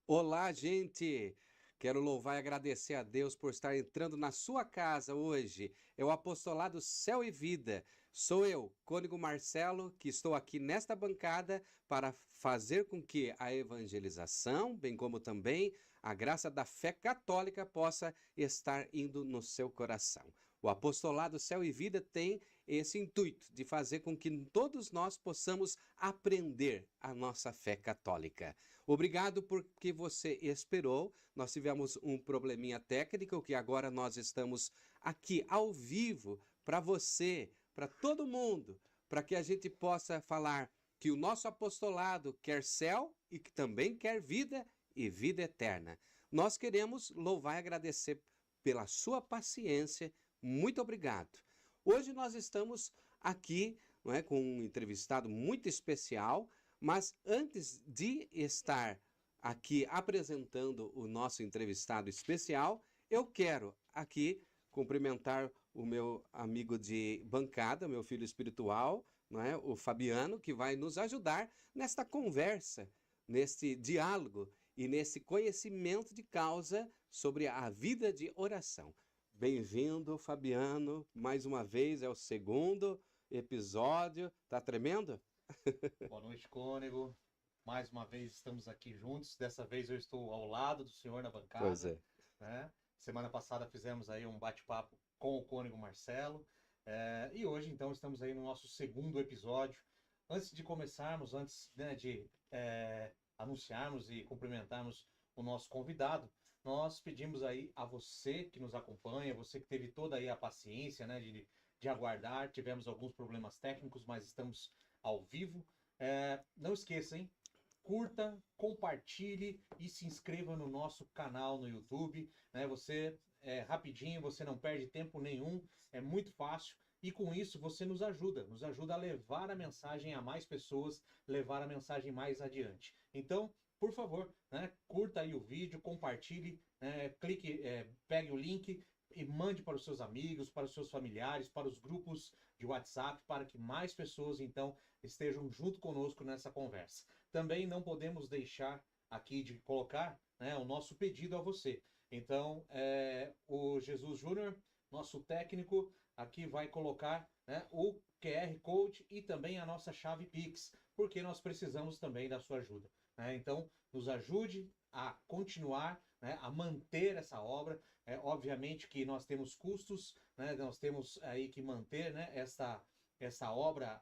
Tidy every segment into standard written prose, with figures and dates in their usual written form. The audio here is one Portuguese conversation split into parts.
Olá, gente! Quero louvar e agradecer a Deus por estar entrando na sua casa hoje. É o Apostolado Céu e Vida. Sou eu, Cônigo Marcelo, que estou aqui nesta bancada para fazer com que a evangelização, bem como também a graça da fé católica, possa estar indo no seu coração. O Apostolado Céu e Vida tem esse intuito de fazer com que todos nós possamos aprender a nossa fé católica. Obrigado porque você esperou. Nós tivemos um probleminha técnico que agora nós estamos aqui ao vivo para você, para todo mundo, para que a gente possa falar que o nosso apostolado quer céu e que também quer vida e vida eterna. Nós queremos louvar e agradecer pela sua paciência. Muito obrigado. Hoje nós estamos aqui, não é, com um entrevistado muito especial. Mas antes de estar aqui apresentando o nosso entrevistado especial, eu quero aqui cumprimentar o meu amigo de bancada, meu filho espiritual, não é? O Fabiano, que vai nos ajudar nesta conversa, neste diálogo e nesse conhecimento de causa sobre a vida de oração. Bem-vindo, Fabiano, mais uma vez, é o segundo episódio. Tá tremendo? Boa noite, Cônego. Mais uma vez estamos aqui juntos. Dessa vez eu estou ao lado do senhor na Pois bancada, é. né? Semana passada fizemos aí um bate-papo com o Cônego Marcelo. E hoje, então, estamos aí no nosso segundo episódio. Antes de começarmos, antes, né, de anunciarmos e cumprimentarmos o nosso convidado, nós pedimos aí a você que nos acompanha, você que teve toda aí a paciência, né, de aguardar. Tivemos alguns problemas técnicos, mas estamos ao vivo. Não esqueça, hein? Curta, compartilhe e se inscreva no nosso canal no YouTube, né? Você rapidinho, você não perde tempo nenhum, é muito fácil e com isso você nos ajuda a levar a mensagem a mais pessoas, levar a mensagem mais adiante. Então, por favor, né? Curta aí o vídeo, compartilhe, clique, pegue o link e mande para os seus amigos, para os seus familiares, para os grupos de WhatsApp, para que mais pessoas então estejam junto conosco nessa conversa. Também não podemos deixar aqui de colocar, né, o nosso pedido a você. Então, o Jesus Júnior, nosso técnico, aqui vai colocar, né, o QR Code e também a nossa chave Pix, porque nós precisamos também da sua ajuda, né? Então, nos ajude a continuar, né, a manter essa obra. Obviamente que nós temos custos, né, nós temos aí que manter, né, essa obra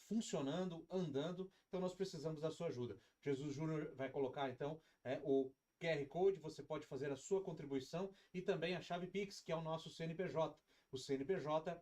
funcionando, andando, então nós precisamos da sua ajuda. Jesus Júnior vai colocar então o QR Code, você pode fazer a sua contribuição e também a chave Pix, que é o nosso CNPJ. O CNPJ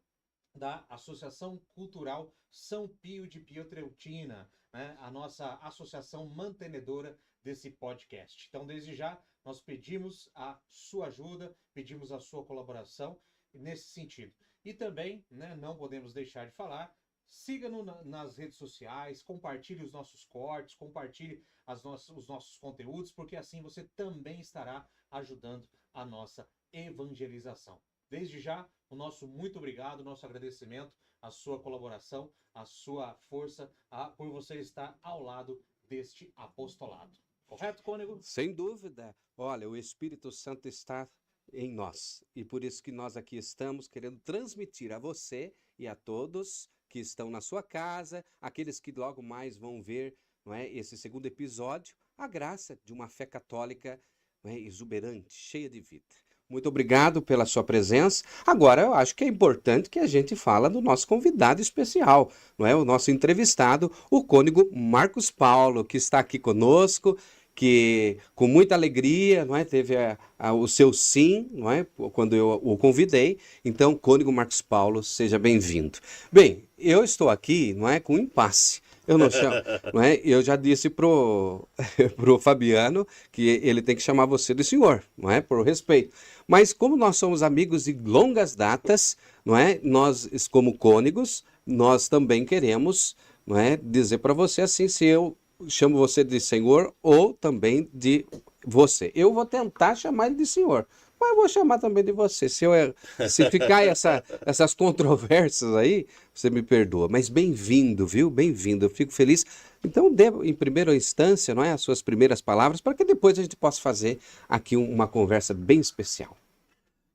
da Associação Cultural São Pio de Pietreutina, né? A nossa associação mantenedora desse podcast. Então, desde já, nós pedimos a sua ajuda, pedimos a sua colaboração nesse sentido. E também, né, não podemos deixar de falar, siga-nos nas redes sociais, compartilhe os nossos cortes, compartilhe os nossos conteúdos, porque assim você também estará ajudando a nossa evangelização. Desde já, o nosso muito obrigado, nosso agradecimento, a sua colaboração, a sua força, por você estar ao lado deste apostolado. Correto, Cônego? Sem dúvida. Olha, o Espírito Santo está em nós. E por isso que nós aqui estamos querendo transmitir a você e a todos que estão na sua casa, aqueles que logo mais vão ver, não é, esse segundo episódio, a graça de uma fé católica, não é, exuberante, cheia de vida. Muito obrigado pela sua presença. Agora, eu acho que é importante que a gente fala do nosso convidado especial, não é? O nosso entrevistado, o cônego Marcos Paulo, que está aqui conosco, que com muita alegria, não é, teve o seu sim, não é, quando eu o convidei. Então, cônego Marcos Paulo, seja bem-vindo. Bem, eu estou aqui, não é, com um impasse. Eu não chamo, não é? Eu já disse pro Fabiano que ele tem que chamar você de senhor, não é? Por respeito. Mas como nós somos amigos de longas datas, não é? Nós, como cônegos, nós também queremos, não é, dizer para você assim, se eu chamo você de senhor ou também de você. Eu vou tentar chamar ele de senhor, Mas eu vou chamar também de você. Se ficar essas controvérsias aí, você me perdoa. Mas bem-vindo, viu? Bem-vindo. Eu fico feliz. Então, dê, em primeira instância, não é, as suas primeiras palavras, para que depois a gente possa fazer aqui uma conversa bem especial.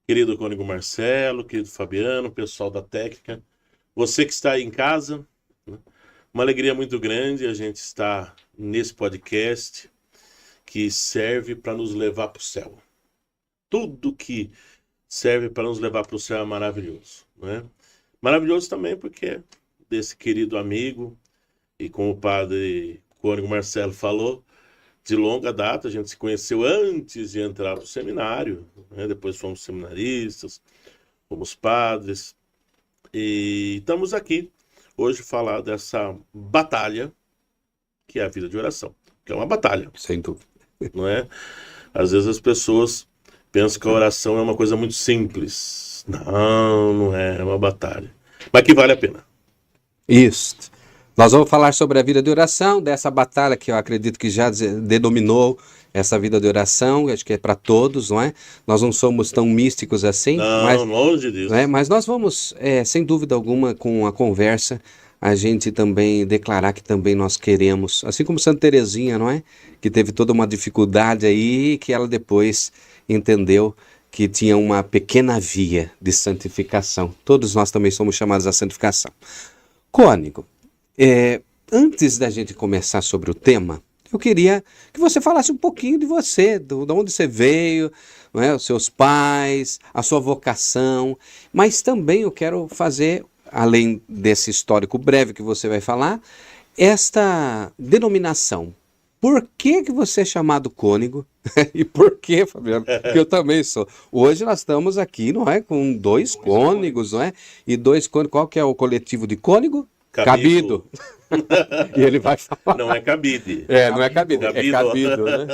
Querido Cônigo Marcelo, querido Fabiano, pessoal da técnica, você que está aí em casa, né? Uma alegria muito grande a gente estar nesse podcast que serve para nos levar para o céu. Tudo que serve para nos levar para o céu é maravilhoso, né? Maravilhoso também porque desse querido amigo, e como o padre Cônigo Marcelo falou, de longa data, a gente se conheceu antes de entrar para o seminário, né? Depois fomos seminaristas, fomos padres, e estamos aqui hoje falar dessa batalha que é a vida de oração, que é uma batalha. Sem dúvida. Não é? Às vezes as pessoas pensam que a oração é uma coisa muito simples. Não, não é, é uma batalha. Mas que vale a pena. Isso. Nós vamos falar sobre a vida de oração, dessa batalha que eu acredito que já denominou essa vida de oração, acho que é para todos, não é? Nós não somos tão místicos assim, Não, longe disso. mas nós vamos, sem dúvida alguma, com a conversa, a gente também declarar que também nós queremos, assim como Santa Teresinha, não é? Que teve toda uma dificuldade aí, que ela depois entendeu que tinha uma pequena via de santificação. Todos nós também somos chamados à santificação. Cônigo, antes da gente começar sobre o tema, eu queria que você falasse um pouquinho de você, de onde você veio, não é? Os seus pais, a sua vocação, mas também eu quero fazer, além desse histórico breve que você vai falar, esta denominação. Por que você é chamado cônigo? E por que, Fabiano? Porque eu também sou. Hoje nós estamos aqui, não é? Com dois cônigos, não é? E dois cônigos. Qual que é o coletivo de cônigo? Cabido. E ele vai falar. Não é cabide. Não é cabido, é cabido, né?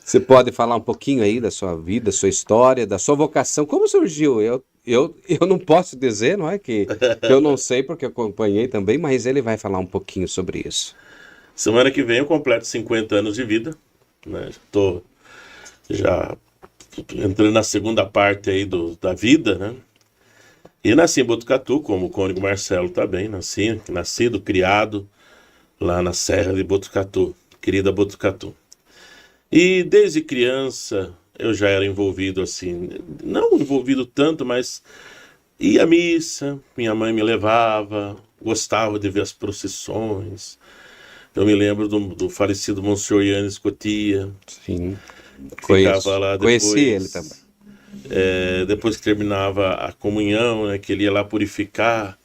Você pode falar um pouquinho aí da sua vida, da sua história, da sua vocação. Como surgiu? Eu não posso dizer, não é? Que eu não sei, porque eu acompanhei também, mas ele vai falar um pouquinho sobre isso. Semana que vem eu completo 50 anos de vida, né? Estou já entrando na segunda parte aí da vida, né? E nasci em Botucatu, como o Cônigo Marcelo também, nascido, criado lá na Serra de Botucatu, querida Botucatu. E desde criança eu já era envolvido assim, não envolvido tanto, mas ia à missa, minha mãe me levava, gostava de ver as procissões. Eu me lembro do falecido Monsenhor Yannis Cotia. Sim, Ficava lá depois, conheci ele também. Depois que terminava a comunhão, né, que ele ia lá purificar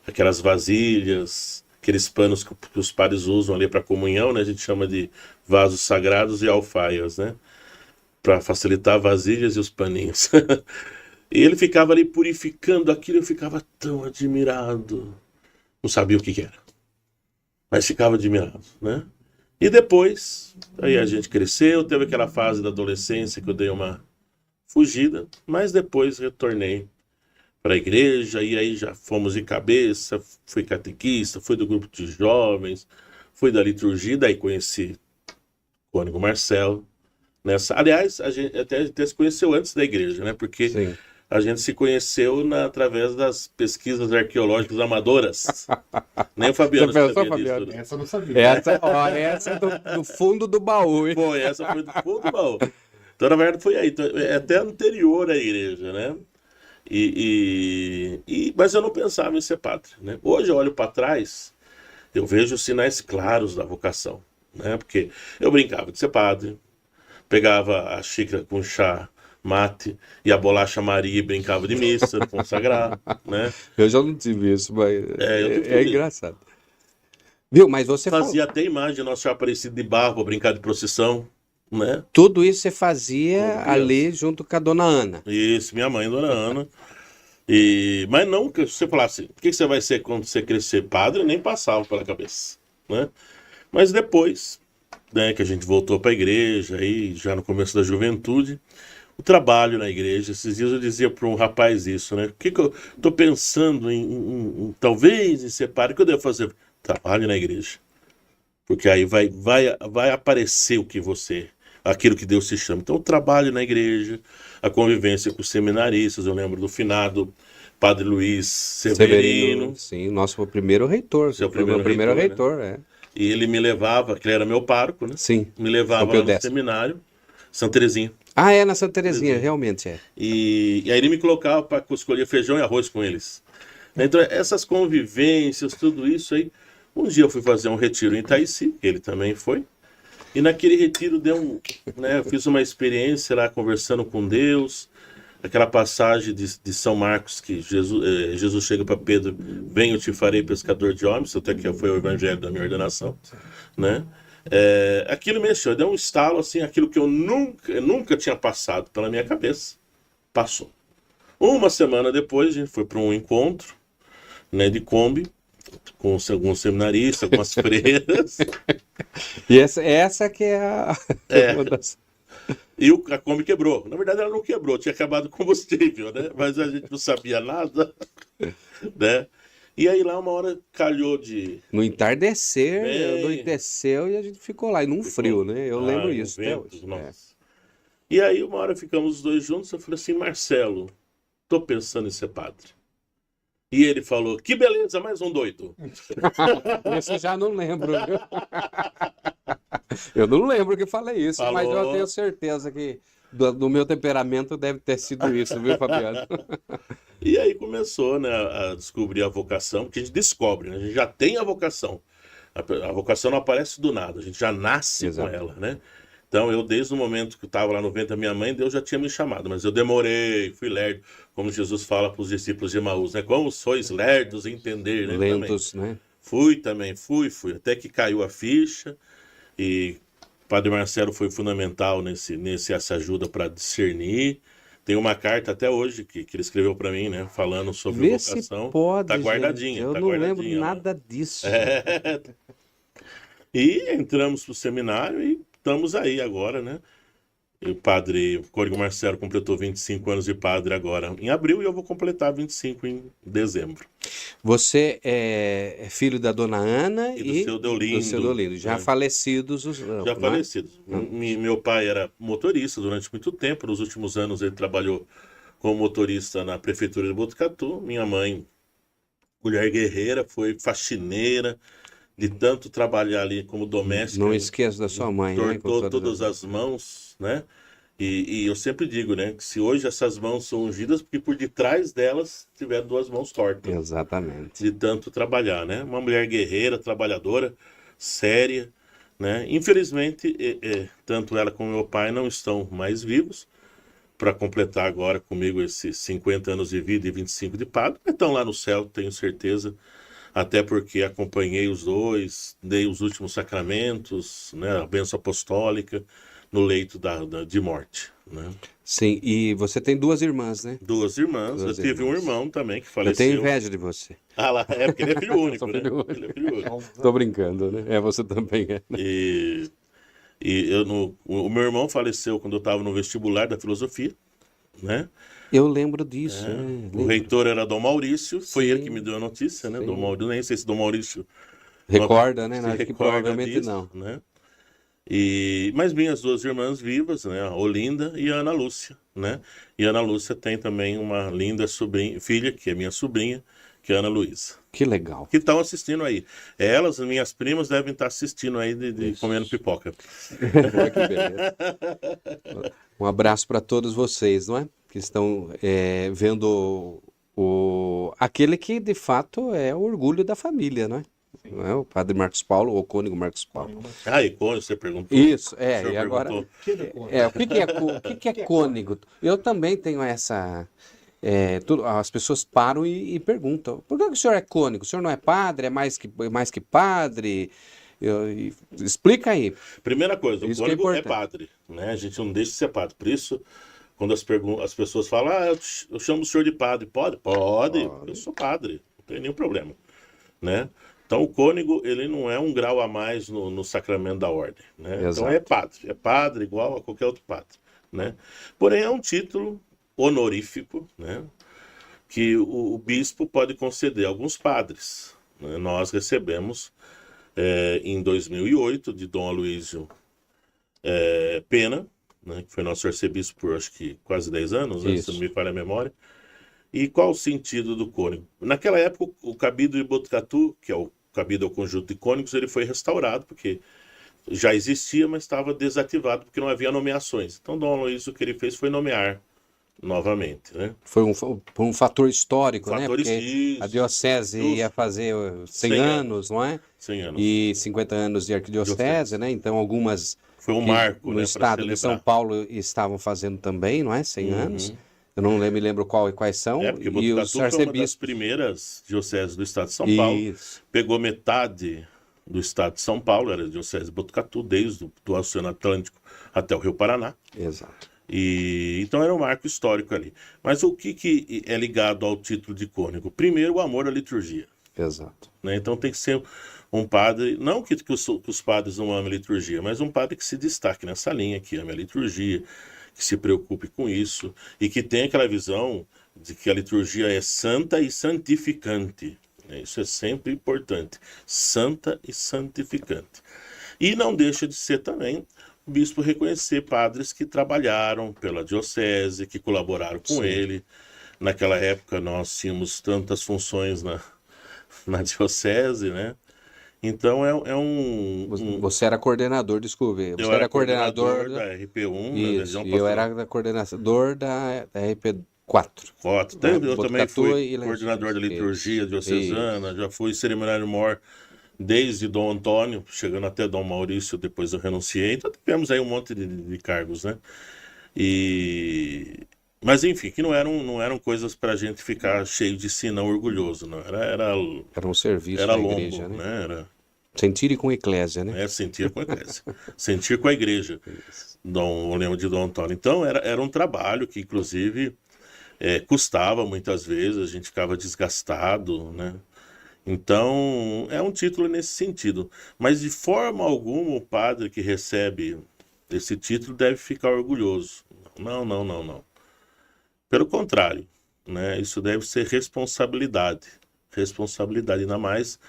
aquelas vasilhas, aqueles panos que os padres usam ali para comunhão, né, a gente chama de vasos sagrados e alfaias, né, para facilitar vasilhas e os paninhos. E ele ficava ali purificando aquilo, eu ficava tão admirado, não sabia o que era, mas ficava admirado, né? E depois, aí a gente cresceu, teve aquela fase da adolescência que eu dei uma fugida, mas depois retornei para a igreja, e aí já fomos de cabeça, fui catequista, fui do grupo de jovens, fui da liturgia, daí conheci o Cônigo Marcelo. Aliás, a gente até se conheceu antes da igreja, né? Porque sim, a gente se conheceu através das pesquisas arqueológicas amadoras. Nem o Fabiano sabia disso. Né? Essa eu não sabia. Essa é do fundo do baú, hein? Foi, essa foi do fundo do baú. Então, na verdade, foi aí. Então, é até anterior à igreja, né? Mas eu não pensava em ser padre, né? Hoje eu olho para trás, eu vejo sinais claros da vocação, né? Porque eu brincava de ser padre, pegava a xícara com chá, mate e a bolacha Maria e brincava de missa, de consagrar, né? Eu já não tive isso, mas é engraçado. Viu, mas você fazia até imagem de Nossa Senhora Aparecida de barro para brincar de procissão, né? Tudo isso você fazia ali junto com a dona Ana. Isso, minha mãe, dona Ana. Mas não que você falasse, o que você vai ser quando você crescer? Padre, nem passava pela cabeça, né? Mas depois, né, que a gente voltou para a igreja, aí já no começo da juventude, o trabalho na igreja. Esses dias eu dizia para um rapaz isso, né? O que eu estou pensando talvez em ser padre, o que eu devo fazer? Trabalho na igreja. Porque aí vai aparecer o que você... aquilo que Deus te chama. Então, o trabalho na igreja, a convivência com os seminaristas, eu lembro do finado Padre Luiz Severino. Sim, nosso primeiro reitor. Seu Foi meu primeiro reitor, né? E ele me levava, que ele era meu pároco, né? Sim. Me levava lá no seminário, Santa Terezinha. Ah, é, na Santa Terezinha, realmente é. E aí ele me colocava para escolher feijão e arroz com eles. Então, essas convivências, tudo isso aí. Um dia eu fui fazer um retiro em Itaici, ele também foi. E naquele retiro eu fiz uma experiência lá conversando com Deus. Aquela passagem de São Marcos que Jesus chega para Pedro: venho, eu te farei pescador de homens, até que foi o evangelho da minha ordenação, né? Aquilo mexeu, deu um estalo assim, aquilo que eu nunca tinha passado pela minha cabeça, passou. Uma semana depois a gente foi para um encontro, né, de Kombi, com alguns seminaristas, algumas freiras. E essa que é a... E a Kombi quebrou. Na verdade, ela não quebrou, tinha acabado o combustível, né? Mas a gente não sabia nada, né? E aí lá uma hora calhou de... No entardecer, anoiteceu e a gente ficou lá, e num frio, né? Eu lembro isso até hoje. E aí uma hora ficamos os dois juntos, eu falei assim: Marcelo, tô pensando em ser padre. E ele falou: que beleza, mais um doido. Esse eu já não lembro, viu? Eu não lembro que falei isso, mas eu tenho certeza que do meu temperamento deve ter sido isso, viu, Fabiano? E aí começou, né, a descobrir a vocação, porque a gente descobre, né? A gente já tem a vocação. A vocação não aparece do nada, a gente já nasce com ela, né? Então, eu, desde o momento que eu estava lá no ventre da minha mãe, Deus já tinha me chamado, mas eu demorei, fui lerdo, como Jesus fala para os discípulos de Emaús, né? Como sois lerdos em entender, né? Lentos, né? Fui, até que caiu a ficha, e o Padre Marcelo foi fundamental nessa ajuda para discernir. Tem uma carta até hoje que ele escreveu para mim, né? Falando sobre vocação. Pode, tá guardadinha, gente. Eu tá não guardadinha, lembro nada disso. E entramos pro seminário e estamos aí agora, né? E o padre Cônigo Marcelo completou 25 anos de padre agora em abril, e eu vou completar 25 em dezembro. Você é filho da dona Ana e do seu Deolindo. Do seu Deolindo. Já falecidos os Já falecidos. Meu pai era motorista durante muito tempo. Nos últimos anos ele trabalhou como motorista na prefeitura de Botucatu. Minha mãe, mulher guerreira, foi faxineira, de tanto trabalhar ali como doméstica. Não esqueça da sua mãe, né? Tortou todas as mãos, né? E eu sempre digo, né, que se hoje essas mãos são ungidas, porque por detrás delas tiveram duas mãos tortas. Exatamente. De tanto trabalhar, né? Uma mulher guerreira, trabalhadora, séria, né? Infelizmente, tanto ela como meu pai não estão mais vivos para completar agora comigo esses 50 anos de vida e 25 de padre. Estão lá no céu, tenho certeza. Até porque acompanhei os dois, dei os últimos sacramentos, né, a bênção apostólica, no leito de morte, né? Sim, e você tem duas irmãs, né? Duas irmãs. Eu tive um irmão também que faleceu. Eu tenho inveja de você. Ah lá, porque ele é filho único, né? Ele é filho único. Tô brincando, né? Você também é. Né? O meu irmão faleceu quando eu estava no vestibular da filosofia, né? Eu lembro disso. O reitor era Dom Maurício, foi ele que me deu a notícia, né? Dom Maurício, nem sei se Dom Maurício recorda, né? Acho que provavelmente disso, não. Né? Mas minhas duas irmãs vivas, né? A Olinda e a Ana Lúcia, né? E a Ana Lúcia tem também uma linda filha, que é minha sobrinha, que é a Ana Luísa. Que legal. Que estão assistindo aí. Elas, minhas primas, devem estar assistindo aí comendo pipoca. Que beleza. Um abraço para todos vocês, não é? Que estão vendo aquele que de fato é o orgulho da família, não é? Não é? O Padre Marcos Paulo, ou o Cônigo Marcos Paulo. E cônigo, você perguntou. Isso, e agora... o que é cônigo? Eu também tenho essa... as pessoas param e perguntam: por que o senhor é cônigo? O senhor não é padre? É mais que padre? Explica aí. Primeira coisa, o cônigo é padre, né? A gente não deixa de ser padre. Por isso, quando as pessoas falam: eu chamo o senhor de padre. Pode, eu sou padre, não tem nenhum problema, né? Então, o cônigo, ele não é um grau a mais no sacramento da ordem, né? Então, é padre igual a qualquer outro padre, né? Porém, é um título honorífico, né, que o bispo pode conceder a alguns padres, né? Nós recebemos em 2008 de Dom Aloísio Pena, né, que foi nosso arcebispo por acho que quase 10 anos, né, se não me falha a memória. E qual o sentido do cônigo? Naquela época, o cabido de Botucatu, que é o cabido ao conjunto de cônigos, ele foi restaurado, porque já existia, mas estava desativado, porque não havia nomeações. Então, Dom Aloysio, o que ele fez foi nomear novamente, né? Foi um fator histórico, né? Fatores Porque a isso, diocese justo. ia fazer 100 100 anos, não é? 100 anos. E 50 anos de arquidiocese, né? Então algumas Foi um que marco, no né, para estado de São celebrar. Paulo estavam fazendo também, não é? 100 anos. Eu não me lembro quais são. Porque E os Botucatu foi uma das arcebispos. primeiras dioceses do estado de São Paulo. Isso, Pegou metade do estado de São Paulo, era a diocese de Botucatu, desde o Oceano Atlântico até o Rio Paraná. exato. E então era um marco histórico ali. Mas o que é ligado ao título de cônigo? Primeiro, o amor à liturgia, Exato. né? Então tem que ser um padre, não que os padres não amem a liturgia, mas um padre que se destaque nessa linha, que ame a liturgia, que se preocupe com isso e que tenha aquela visão de que a liturgia é santa e santificante, né? Isso é sempre importante, santa e santificante. E não deixa de ser também o bispo reconhecer padres que trabalharam pela diocese, que colaboraram com Sim. ele. Naquela época nós tínhamos tantas funções na diocese, né? Então Você era coordenador, desculpe. Você eu era coordenador da RP1, da Isso, região e eu pastoral era coordenador da RP4. 4. né? Eu também Botucatu fui e coordenador da Lençóis. liturgia Isso, diocesana, já fui cerimoniário-mor desde Dom Antônio, chegando até Dom Maurício, depois eu renunciei. Então tivemos aí um monte de cargos, né? Mas enfim, que não eram coisas para a gente ficar cheio de si, não orgulhoso, não. Era um serviço Era da longo, igreja, né? né? Era Sentir e com eclésia, né? sentir com a igreja. Sentir com a igreja. Isso. O lema de Dom Antônio. Então era um trabalho que, inclusive, custava muitas vezes, a gente ficava desgastado, né? Então, é um título nesse sentido. Mas de forma alguma o padre que recebe esse título deve ficar orgulhoso. Não, não, não, não. Pelo contrário, né? Isso deve ser responsabilidade. Responsabilidade, ainda mais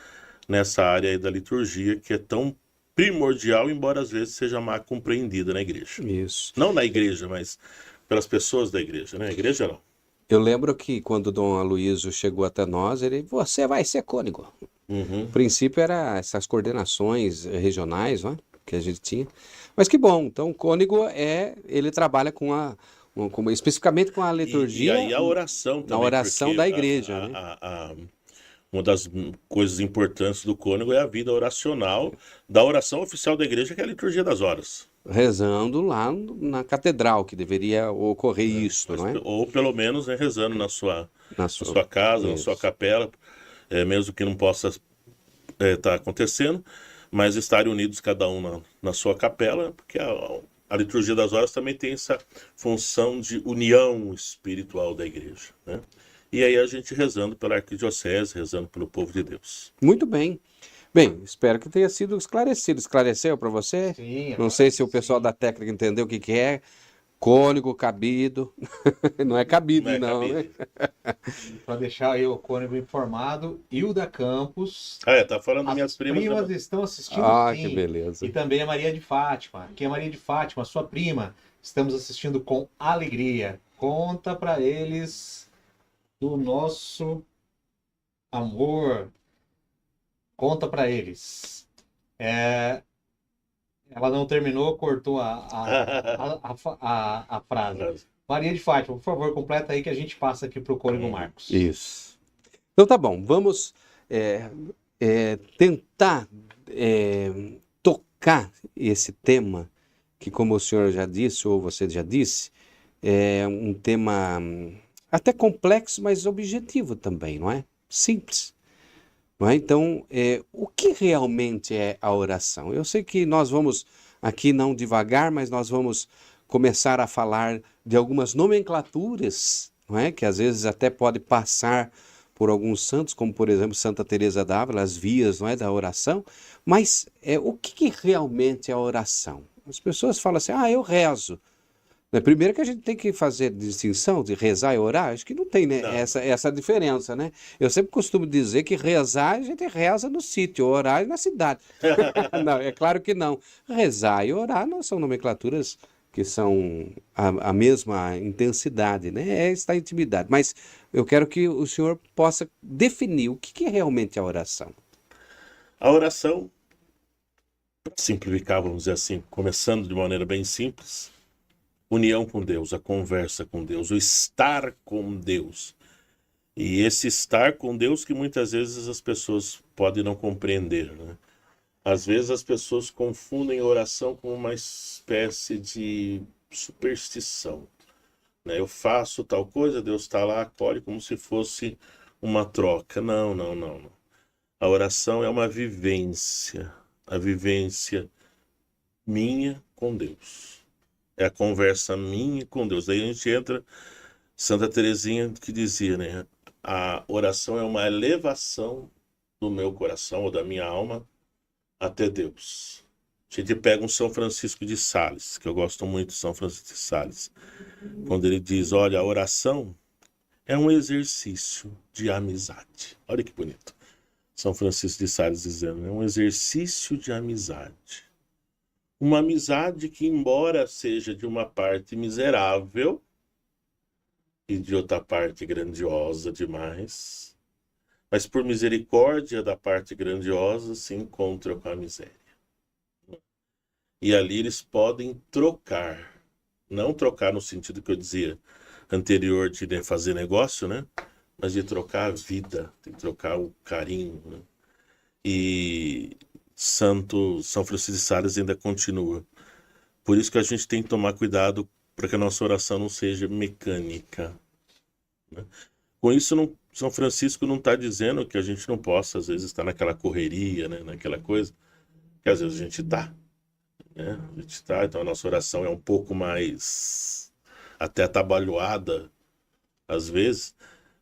nessa área aí da liturgia, que é tão primordial, embora às vezes seja mal compreendida na igreja. Isso. Não na igreja, mas pelas pessoas da igreja, né? A igreja não. Eu lembro que quando Dom Aloysio chegou até nós, você vai ser cônigo. Uhum. O princípio era essas coordenações regionais, né, que a gente tinha. Mas que bom, então o cônigo ele trabalha especificamente com a liturgia. E aí a oração também. Na oração da igreja, né? Uma das coisas importantes do cônigo é a vida oracional da oração oficial da igreja, que é a liturgia das horas. Rezando lá na catedral, que deveria ocorrer isso, não é? Ou pelo menos, né, rezando na sua casa, na sua capela, mesmo que não possa estar acontecendo, mas estarem unidos cada um na sua capela, porque a liturgia das horas também tem essa função de união espiritual da igreja, né? E aí a gente rezando pela arquidiocese, rezando pelo povo de Deus. Muito bem. Bem, espero que tenha sido esclarecido. Esclareceu para você? Sim, Não sei se o pessoal da técnica entendeu o que é. Cônigo, cabido. Não é cabido, não, né? Para deixar aí o cônigo informado, Hilda Campos. Tá falando minhas As primas. primas estão assistindo, Ah, sim. que beleza. E também a Maria de Fátima. Aqui é a Maria de Fátima, sua prima. Estamos assistindo com alegria. Conta para eles do nosso amor. Conta para eles. Ela não terminou, cortou a frase. Maria de Fátima, por favor, completa aí que a gente passa aqui para o cônigo Marcos. Isso. Então tá bom, vamos tentar tocar esse tema, que como o senhor já disse, ou você já disse, é um tema até complexo, mas objetivo também, não é? Simples. Não é? Então, o que realmente é a oração? Eu sei que nós vamos aqui não devagar, mas nós vamos começar a falar de algumas nomenclaturas, não é? Que às vezes até pode passar por alguns santos, como por exemplo Santa Teresa d'Ávila, as vias, não é, da oração. Mas o que realmente é a oração? As pessoas falam assim, eu rezo. Né? Primeiro que a gente tem que fazer distinção de rezar e orar, acho que não tem, né? Não. Essa diferença, né? Eu sempre costumo dizer que rezar a gente reza no sítio, orar é na cidade. Não, é claro que não. Rezar e orar não são nomenclaturas que são a mesma intensidade, né? É esta intimidade. Mas eu quero que o senhor possa definir o que é realmente a oração. A oração, para simplificar, vamos dizer assim, começando de maneira bem simples, união com Deus, a conversa com Deus, o estar com Deus. E esse estar com Deus que muitas vezes as pessoas podem não compreender, né? Às vezes as pessoas confundem oração com uma espécie de superstição, né? Eu faço tal coisa, Deus está lá, acolhe como se fosse uma troca. Não, não, não, não. A oração é uma vivência, a vivência minha com Deus. É a conversa minha com Deus. Daí a gente entra, Santa Teresinha que dizia, né? A oração é uma elevação do meu coração ou da minha alma até Deus. A gente pega um São Francisco de Sales, que eu gosto muito de São Francisco de Sales, quando ele diz, olha, a oração é um exercício de amizade. Olha que bonito. São Francisco de Sales dizendo, é um exercício de amizade. Uma amizade que, embora seja de uma parte miserável e de outra parte grandiosa demais, mas por misericórdia da parte grandiosa se encontra com a miséria. E ali eles podem trocar, não trocar no sentido que eu dizia anterior de fazer negócio, né? Mas de trocar a vida, de trocar o carinho, né? E São Francisco de Sales ainda continua. Por isso que a gente tem que tomar cuidado para que a nossa oração não seja mecânica, né? Com isso, São Francisco não está dizendo que a gente não possa, às vezes, estar naquela correria, né? Naquela coisa, que às vezes a gente está, né? A gente está, então a nossa oração é um pouco mais até atabalhoada, às vezes,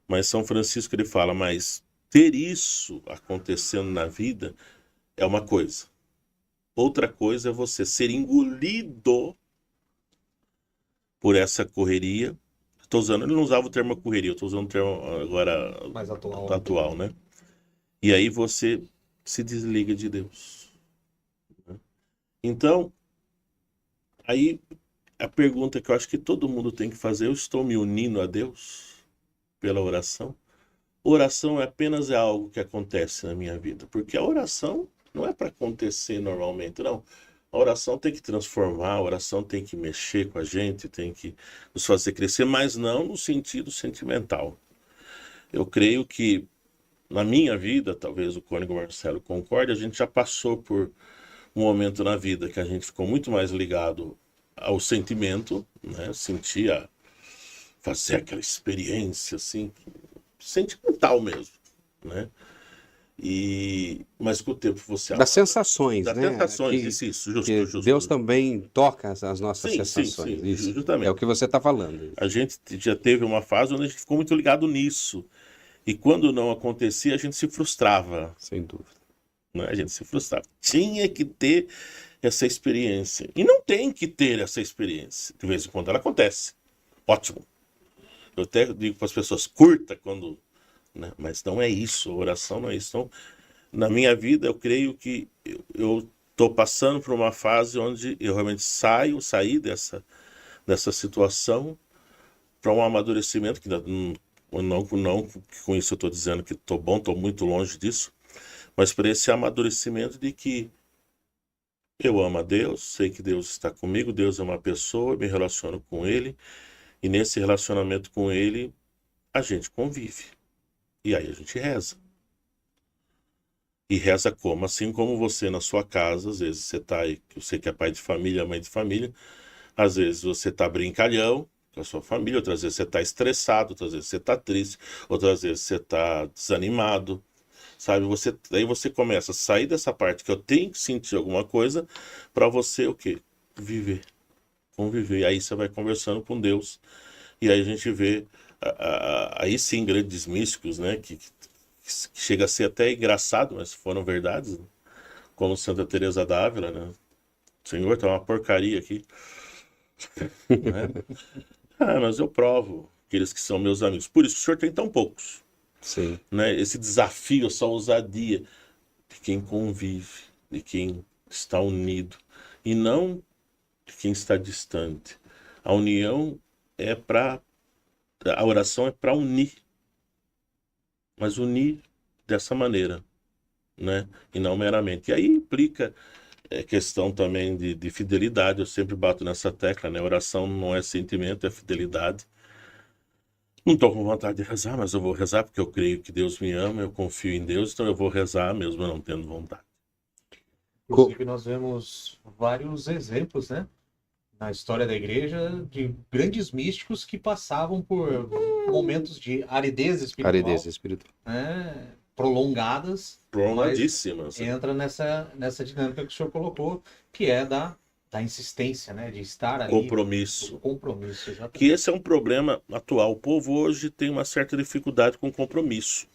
mas São Francisco ele fala, mas ter isso acontecendo na vida é uma coisa. Outra coisa é você ser engolido por essa correria. Estou usando, ele não usava o termo correria, eu estou usando o termo agora Mais atual, né? E aí você se desliga de Deus, né? Então, aí a pergunta que eu acho que todo mundo tem que fazer, eu estou me unindo a Deus pela oração? Oração apenas é algo que acontece na minha vida, porque a oração não é para acontecer normalmente, não. A oração tem que transformar, a oração tem que mexer com a gente, tem que nos fazer crescer, mas não no sentido sentimental. Eu creio que na minha vida, talvez o Cônego Marcelo concorde, a gente já passou por um momento na vida que a gente ficou muito mais ligado ao sentimento, né? Sentia fazer aquela experiência assim, sentimental mesmo, né? Mas com o tempo você Das sensações, das né? sensações, Que, justo, que justo. Deus também toca as nossas Sim, sensações. Isso. justamente. É o que você está falando. A gente já teve uma fase onde a gente ficou muito ligado nisso. E quando não acontecia, a gente se frustrava, Sem dúvida. né? A gente se frustrava. Tinha que ter essa experiência. E não tem que ter essa experiência. De vez em quando ela acontece. Ótimo. Eu até digo para as pessoas, curta quando... né? Mas não é isso, a oração não é isso. Então, na minha vida, eu creio que eu estou passando por uma fase onde eu realmente saí dessa situação para um amadurecimento, que não com isso eu estou dizendo que estou bom, estou muito longe disso, mas para esse amadurecimento de que eu amo a Deus, sei que Deus está comigo, Deus é uma pessoa, eu me relaciono com Ele, e nesse relacionamento com Ele, a gente convive. E aí a gente reza. E reza como? Assim como você na sua casa, às vezes você está aí, você que é pai de família, mãe de família, às vezes você está brincalhão com a sua família, outras vezes você está estressado, outras vezes você está triste, outras vezes você está desanimado, sabe? Daí você começa a sair dessa parte que eu tenho que sentir alguma coisa para você o quê? Viver, conviver. E aí você vai conversando com Deus. E aí a gente vê, aí sim, grandes místicos, né? Que chega a ser até engraçado, mas foram verdades, né? Como Santa Teresa d'Ávila, né? Senhor, tá uma porcaria aqui. Né? Ah, mas eu provo aqueles que são meus amigos. Por isso que o senhor tem tão poucos. Sim. Né? Esse desafio, essa ousadia de quem convive, de quem está unido, e não de quem está distante. A união é para... A oração é para unir, mas unir dessa maneira, né? E não meramente. E aí implica questão também de fidelidade. Eu sempre bato nessa tecla, né? Oração não é sentimento, é fidelidade. Não estou com vontade de rezar, mas eu vou rezar porque eu creio que Deus me ama, eu confio em Deus, então eu vou rezar mesmo eu não tendo vontade. Inclusive, nós vemos vários exemplos, né, na história da igreja, de grandes místicos que passavam por momentos de aridez espiritual, Aridez espiritual. né, prolongadas, Prolongadíssimas. mas entra nessa dinâmica que o senhor colocou, que é da insistência, né, de estar ali. Compromisso. Compromisso, exatamente. Que esse é um problema atual. O povo hoje tem uma certa dificuldade com compromisso.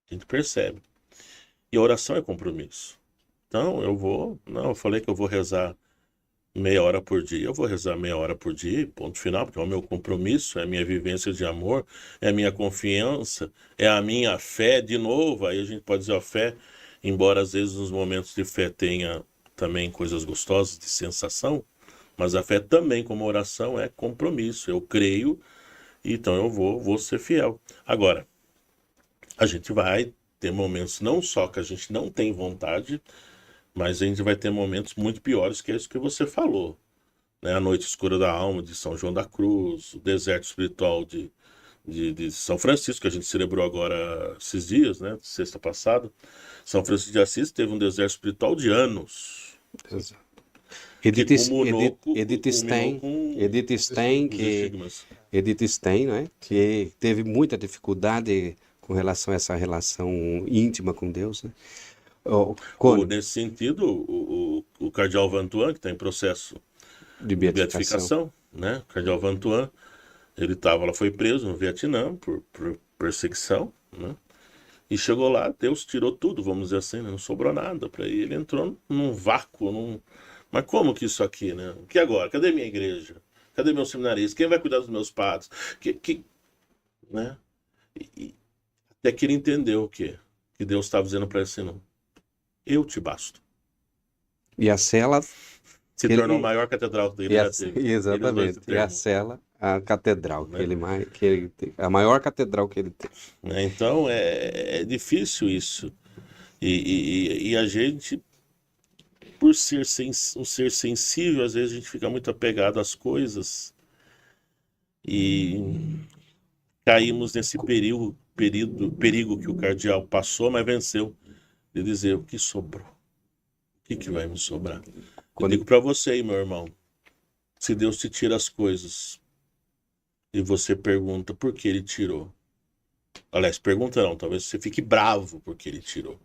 A gente percebe. E a oração é compromisso. Então, eu falei que eu vou rezar meia hora por dia. Eu vou rezar meia hora por dia, ponto final, porque é o meu compromisso, é a minha vivência de amor, é a minha confiança, é a minha fé, de novo. Aí a gente pode dizer a fé, embora às vezes nos momentos de fé tenha também coisas gostosas de sensação, mas a fé também, como oração, é compromisso. Eu creio, então eu vou ser fiel. Agora, a gente vai ter momentos não só que a gente não tem vontade, mas a gente vai ter momentos muito piores, que é isso que você falou. Né? A Noite Escura da Alma, de São João da Cruz, o Deserto Espiritual de São Francisco, que a gente celebrou agora esses dias, né? Sexta passada. São Francisco de Assis teve um deserto espiritual de anos. Exato. Edith Stein, né, que teve muita dificuldade com relação a essa relação íntima com Deus, né? Nesse sentido, o cardeal Vantuan, que está em processo de beatificação, né? O cardeal Vantuan, ela foi preso no Vietnã por perseguição, né? E chegou lá, Deus tirou tudo, vamos dizer assim, né? Não sobrou nada para ele. Ele entrou num vácuo, Mas como que isso aqui, né? O que agora? Cadê minha igreja? Cadê meu seminarista? Quem vai cuidar dos meus padres? Né? Até que ele entendeu o quê? Que Deus estava dizendo para ele assim, não. Eu te basto. E a cela... Se tornou a maior catedral que ele já teve. Exatamente. E a cela, a catedral, né? A maior catedral que ele tem. Então, é difícil isso. E a gente, por ser um ser sensível, às vezes a gente fica muito apegado às coisas e caímos nesse perigo que o cardeal passou, mas venceu, de dizer o que sobrou. O que vai me sobrar? Eu digo para você aí, meu irmão, se Deus te tira as coisas e você pergunta por que ele tirou. Aliás, pergunta não, talvez você fique bravo porque ele tirou.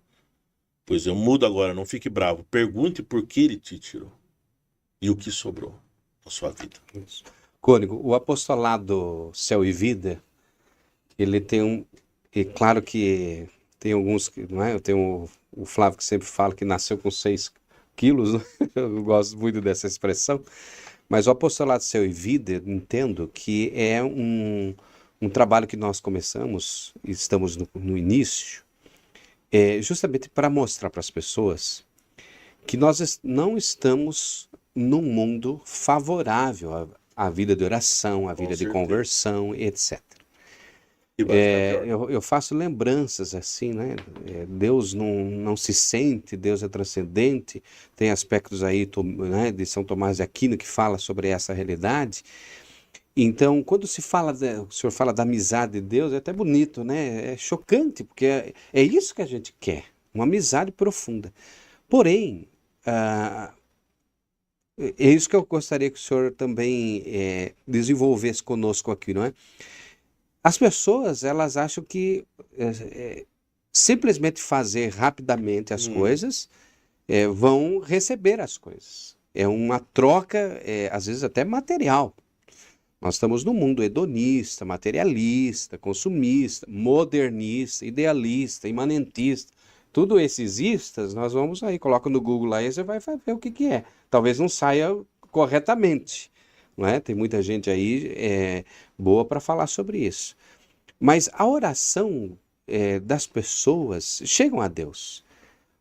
Pois eu mudo agora, não fique bravo. Pergunte por que ele te tirou e o que sobrou na sua vida. Cônego, o apostolado Céu e Vida, ele tem e claro que tem alguns, não é? Eu tenho o Flávio que sempre fala que nasceu com 6 quilos, né? Eu gosto muito dessa expressão, mas o apostolado Céu e Vida, entendo que é um trabalho que nós começamos, e estamos no início, justamente para mostrar para as pessoas que nós não estamos num mundo favorável à vida de oração, à vida de conversão, etc. Eu faço lembranças assim, né? Deus não se sente, Deus é transcendente. Tem aspectos aí, né, de São Tomás de Aquino que fala sobre essa realidade. Então, quando o senhor fala da amizade de Deus, é até bonito, né? É chocante, porque é isso que a gente quer, uma amizade profunda. Porém, é isso que eu gostaria que o senhor também desenvolvesse conosco aqui, não é? As pessoas, elas acham que simplesmente fazer rapidamente as coisas vão receber as coisas. É uma troca, às vezes até material. Nós estamos num mundo hedonista, materialista, consumista, modernista, idealista, imanentista. Tudo esses istas, nós vamos aí, coloca no Google lá e você vai ver o que é. Talvez não saia corretamente, não é? Tem muita gente aí boa para falar sobre isso. Mas a oração das pessoas chegam a Deus.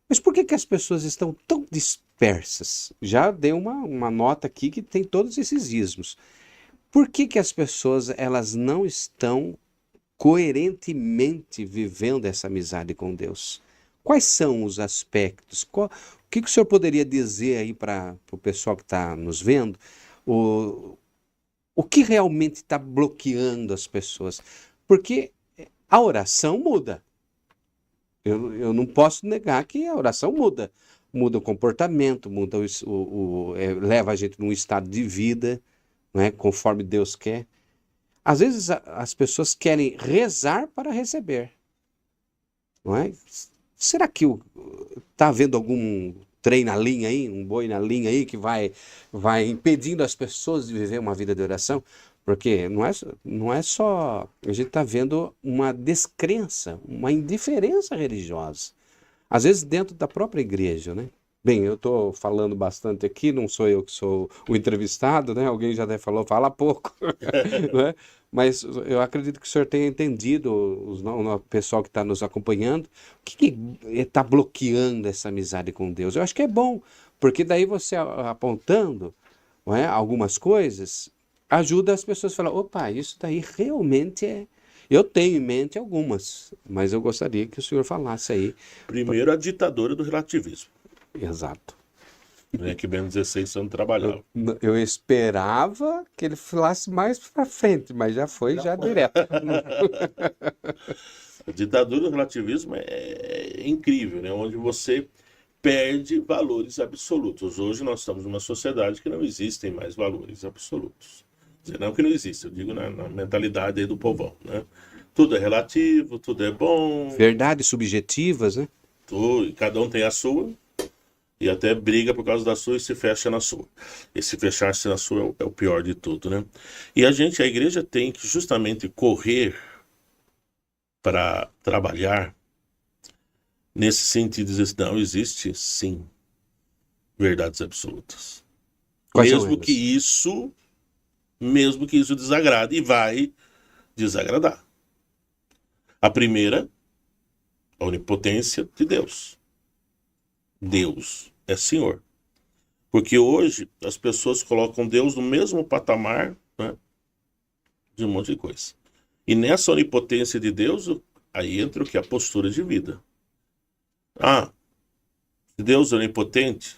Mas por que as pessoas estão tão dispersas? Já dei uma nota aqui que tem todos esses ismos. Por que as pessoas elas não estão coerentemente vivendo essa amizade com Deus? Quais são os aspectos? O que o senhor poderia dizer aí para o pessoal que está nos vendo? O que realmente está bloqueando as pessoas? Porque a oração muda. Eu não posso negar que a oração muda. Muda o comportamento, muda leva a gente num estado de vida, né, conforme Deus quer. Às vezes as pessoas querem rezar para receber. Não é? Será que está havendo algum trem na linha aí, um boi na linha aí que vai impedindo as pessoas de viver uma vida de oração? Porque não é só... A gente está vendo uma descrença, uma indiferença religiosa. Às vezes dentro da própria igreja, né? Bem, eu estou falando bastante aqui, não sou eu que sou o entrevistado, né? Alguém já até falou, fala pouco, né? Mas eu acredito que o senhor tenha entendido, o pessoal que está nos acompanhando, o que está bloqueando essa amizade com Deus. Eu acho que é bom, porque daí você apontando, não é, algumas coisas, ajuda as pessoas a falar, opa, isso daí realmente é... Eu tenho em mente algumas, mas eu gostaria que o senhor falasse aí. Primeiro, a ditadura do relativismo. Exato. Que Bento XVI anos trabalhava. Eu esperava que ele falasse mais para frente, mas já foi direto. A ditadura do relativismo é incrível, né? Onde você perde valores absolutos. Hoje nós estamos numa sociedade que não existem mais valores absolutos. Não que não existe, eu digo na mentalidade aí do povão, né? Tudo é relativo, tudo é bom. Verdades subjetivas, né? Cada um tem a sua. E até briga por causa da sua e se fecha na sua. Esse fechar-se na sua é o pior de tudo, né? E a igreja tem que justamente correr para trabalhar nesse sentido de dizer, não, existe sim verdades absolutas. Mesmo que isso desagrade, e vai desagradar. A primeira, a onipotência de Deus. Deus é Senhor. Porque hoje as pessoas colocam Deus no mesmo patamar, né, de um monte de coisa. E nessa onipotência de Deus, aí entra o que? A postura de vida. Se Deus é onipotente,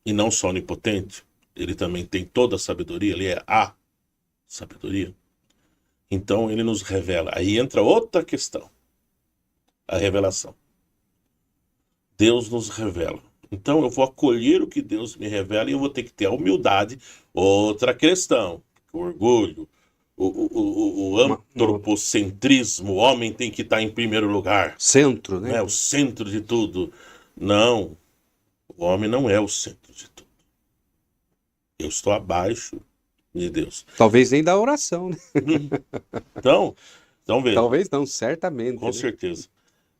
e não só onipotente, ele também tem toda a sabedoria, ele é a sabedoria. Então ele nos revela. Aí entra outra questão. A revelação. Deus nos revela. Então eu vou acolher o que Deus me revela e eu vou ter que ter a humildade. Outra questão. O orgulho. O antropocentrismo. O homem tem que estar em primeiro lugar. Centro, né? É o centro de tudo. Não. O homem não é o centro de tudo. Eu estou abaixo de Deus. Talvez nem da oração, né? Então veja. Talvez não, certamente. Com certeza.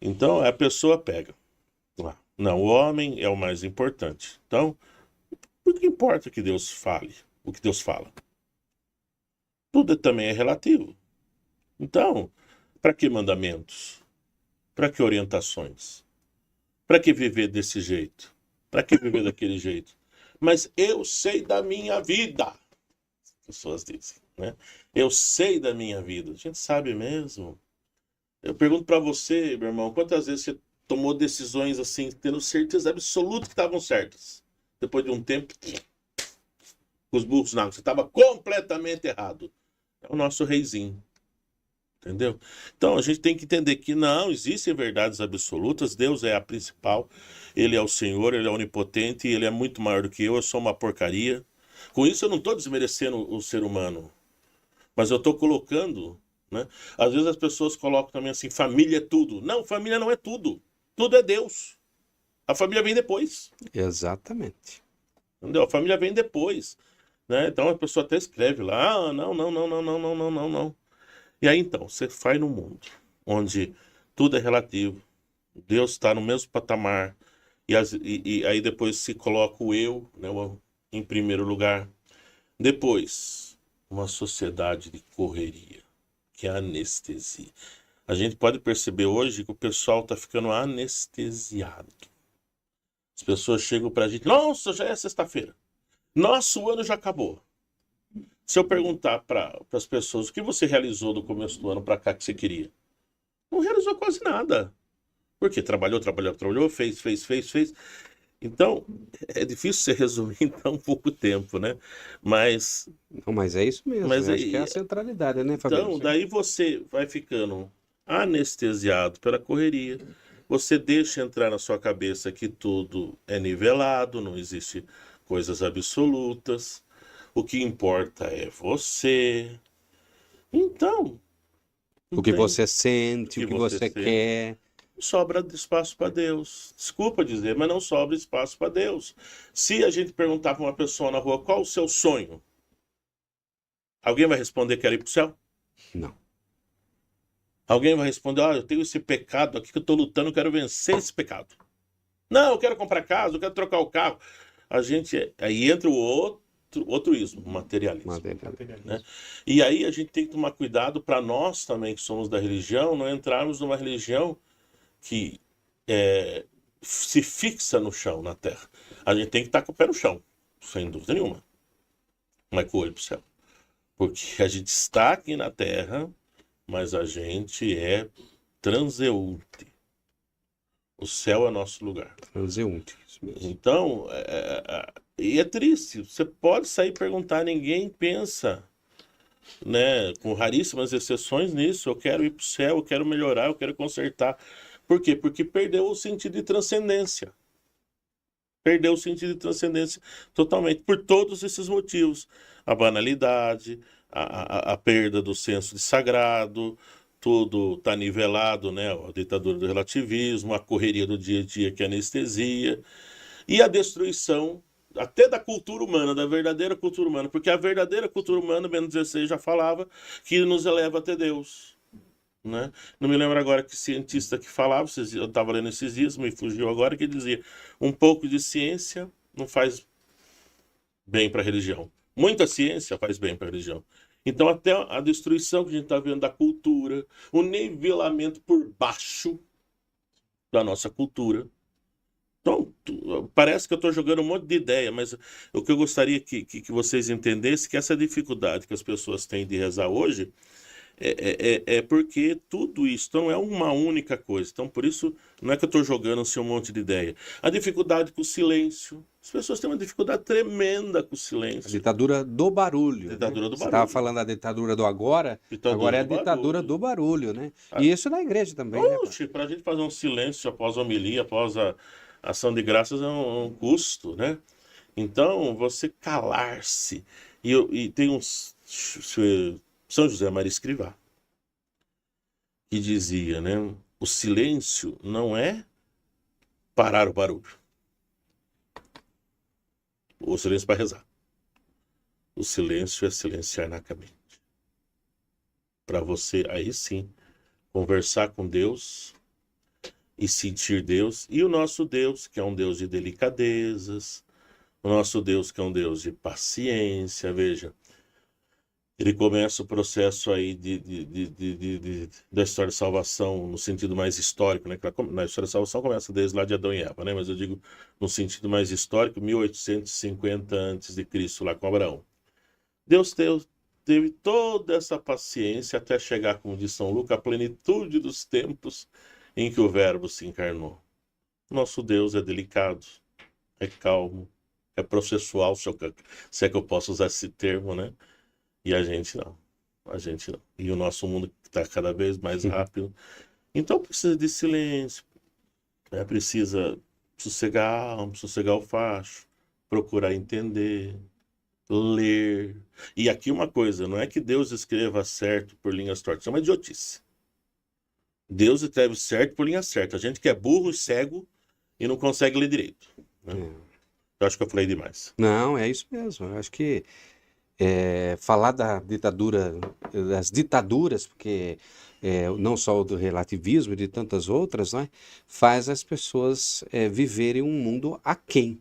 Então a pessoa pega. Não, o homem é o mais importante. Então, o que importa que Deus fale? O que Deus fala? Tudo também é relativo. Então, para que mandamentos? Para que orientações? Para que viver desse jeito? Para que viver daquele jeito? Mas eu sei da minha vida. As pessoas dizem, né? Eu sei da minha vida. A gente sabe mesmo. Eu pergunto para você, meu irmão, quantas vezes você tomou decisões assim, tendo certeza absoluta que estavam certas. Depois de um tempo, os burros na água, você estava completamente errado. É o nosso reizinho. Entendeu? Então a gente tem que entender que não existem verdades absolutas. Deus é a principal. Ele é o Senhor, ele é onipotente, ele é muito maior do que eu sou uma porcaria. Com isso eu não estou desmerecendo o ser humano. Mas eu estou colocando, né? Às vezes as pessoas colocam também assim, família é tudo. Não, família não é tudo. Tudo é Deus. A família vem depois. Exatamente. Entendeu? A família vem depois. Né? Então a pessoa até escreve lá, não. E aí então, você vai no mundo onde tudo é relativo. Deus está no mesmo patamar. E aí depois se coloca o eu, né, em primeiro lugar. Depois, uma sociedade de correria, que é a anestesia. A gente pode perceber hoje que o pessoal está ficando anestesiado. As pessoas chegam para a gente, nossa, já é sexta-feira. Nossa, o ano já acabou. Se eu perguntar para as pessoas o que você realizou do começo do ano para cá que você queria, não realizou quase nada. Porque trabalhou, fez. Então, é difícil você resumir em tão pouco tempo, né? Mas Não, mas é isso mesmo. Mas Eu acho aí- que é a centralidade, né, Fabiano? então, daí você vai ficando anestesiado pela correria. Você deixa entrar na sua cabeça que tudo é nivelado, não existe coisas absolutas. O que importa é você. Então, O que entende? você sente, o que você sente. quer. Não sobra espaço para Deus. Desculpa dizer, mas não sobra espaço para Deus. Se a gente perguntar para uma pessoa na rua qual o seu sonho, alguém vai responder que quer ir para o céu? Não. Alguém vai responder, eu tenho esse pecado aqui que eu estou lutando, eu quero vencer esse pecado. Não, eu quero comprar casa, eu quero trocar o carro. Aí entra o outro ismo, o materialismo. Materialismo. E aí a gente tem que tomar cuidado para nós também, que somos da religião, não entrarmos numa religião que se fixa no chão, na terra. A gente tem que estar com o pé no chão, sem dúvida nenhuma. Mas com o olho pro céu. Porque a gente está aqui na terra, mas a gente é transeunte. O céu é nosso lugar. Transeunte. Isso mesmo. Então, e é triste. Você pode sair e perguntar, ninguém pensa, né, com raríssimas exceções nisso. Eu quero ir para o céu, eu quero melhorar, eu quero consertar. Por quê? Porque perdeu o sentido de transcendência. Perdeu o sentido de transcendência totalmente, por todos esses motivos. A banalidade, a perda do senso de sagrado, tudo está nivelado, né? A ditadura do relativismo, a correria do dia a dia que é anestesia, e a destruição até da cultura humana, da verdadeira cultura humana, porque a verdadeira cultura humana, Bento XVI já falava, que nos eleva até Deus. Né? Não me lembro agora que cientista que falava, eu estava lendo esses dias, me fugiu agora, que dizia, um pouco de ciência não faz bem para a religião. Muita ciência faz bem para a religião. Então até a destruição que a gente está vendo da cultura, o nivelamento por baixo da nossa cultura. Então, parece que eu estou jogando um monte de ideia, mas o que eu gostaria que vocês entendessem, que essa dificuldade que as pessoas têm de rezar hoje, é porque tudo isso não é uma única coisa. Então, por isso, não é que eu estou jogando assim um monte de ideia. A dificuldade com o silêncio. As pessoas têm uma dificuldade tremenda com o A silêncio. ditadura do barulho. Ditadura do Você barulho. estava falando da ditadura do agora, agora é a do ditadura barulho. do barulho, né? E isso na igreja também, né? pai? Oxe, para a gente fazer um silêncio após a homilia, após a ação de graças é um custo, né? Então, você calar-se. E tem uns... São José Maria Escrivá, que dizia, né? O silêncio não é parar o barulho. O silêncio para rezar. O silêncio é silenciar na mente. Para você, aí sim, conversar com Deus e sentir Deus. E o nosso Deus, que é um Deus de delicadezas. O nosso Deus, que é um Deus de paciência. Veja, ele começa o processo aí da história de salvação no sentido mais histórico, né? Na história de salvação começa desde lá de Adão e Eva, né? Mas eu digo no sentido mais histórico, 1850 a.C., lá com Abraão. Deus teve toda essa paciência até chegar, como diz São Lucas, à plenitude dos tempos em que o Verbo se encarnou. Nosso Deus é delicado, é calmo, é processual, se é que eu posso usar esse termo, né? E a gente não. E o nosso mundo está cada vez mais rápido. Então precisa de silêncio. Né? Precisa sossegar a alma, sossegar o facho. Procurar entender. Ler. E aqui uma coisa, não é que Deus escreva certo por linhas tortas. É uma idiotice. Deus escreve certo por linha certa. A gente que é burro e cego e não consegue ler direito. Né? Eu acho que eu falei demais. Não, é isso mesmo. Eu acho que falar da ditadura, das ditaduras, porque não só o do relativismo e de tantas outras, né, faz as pessoas viverem um mundo aquém.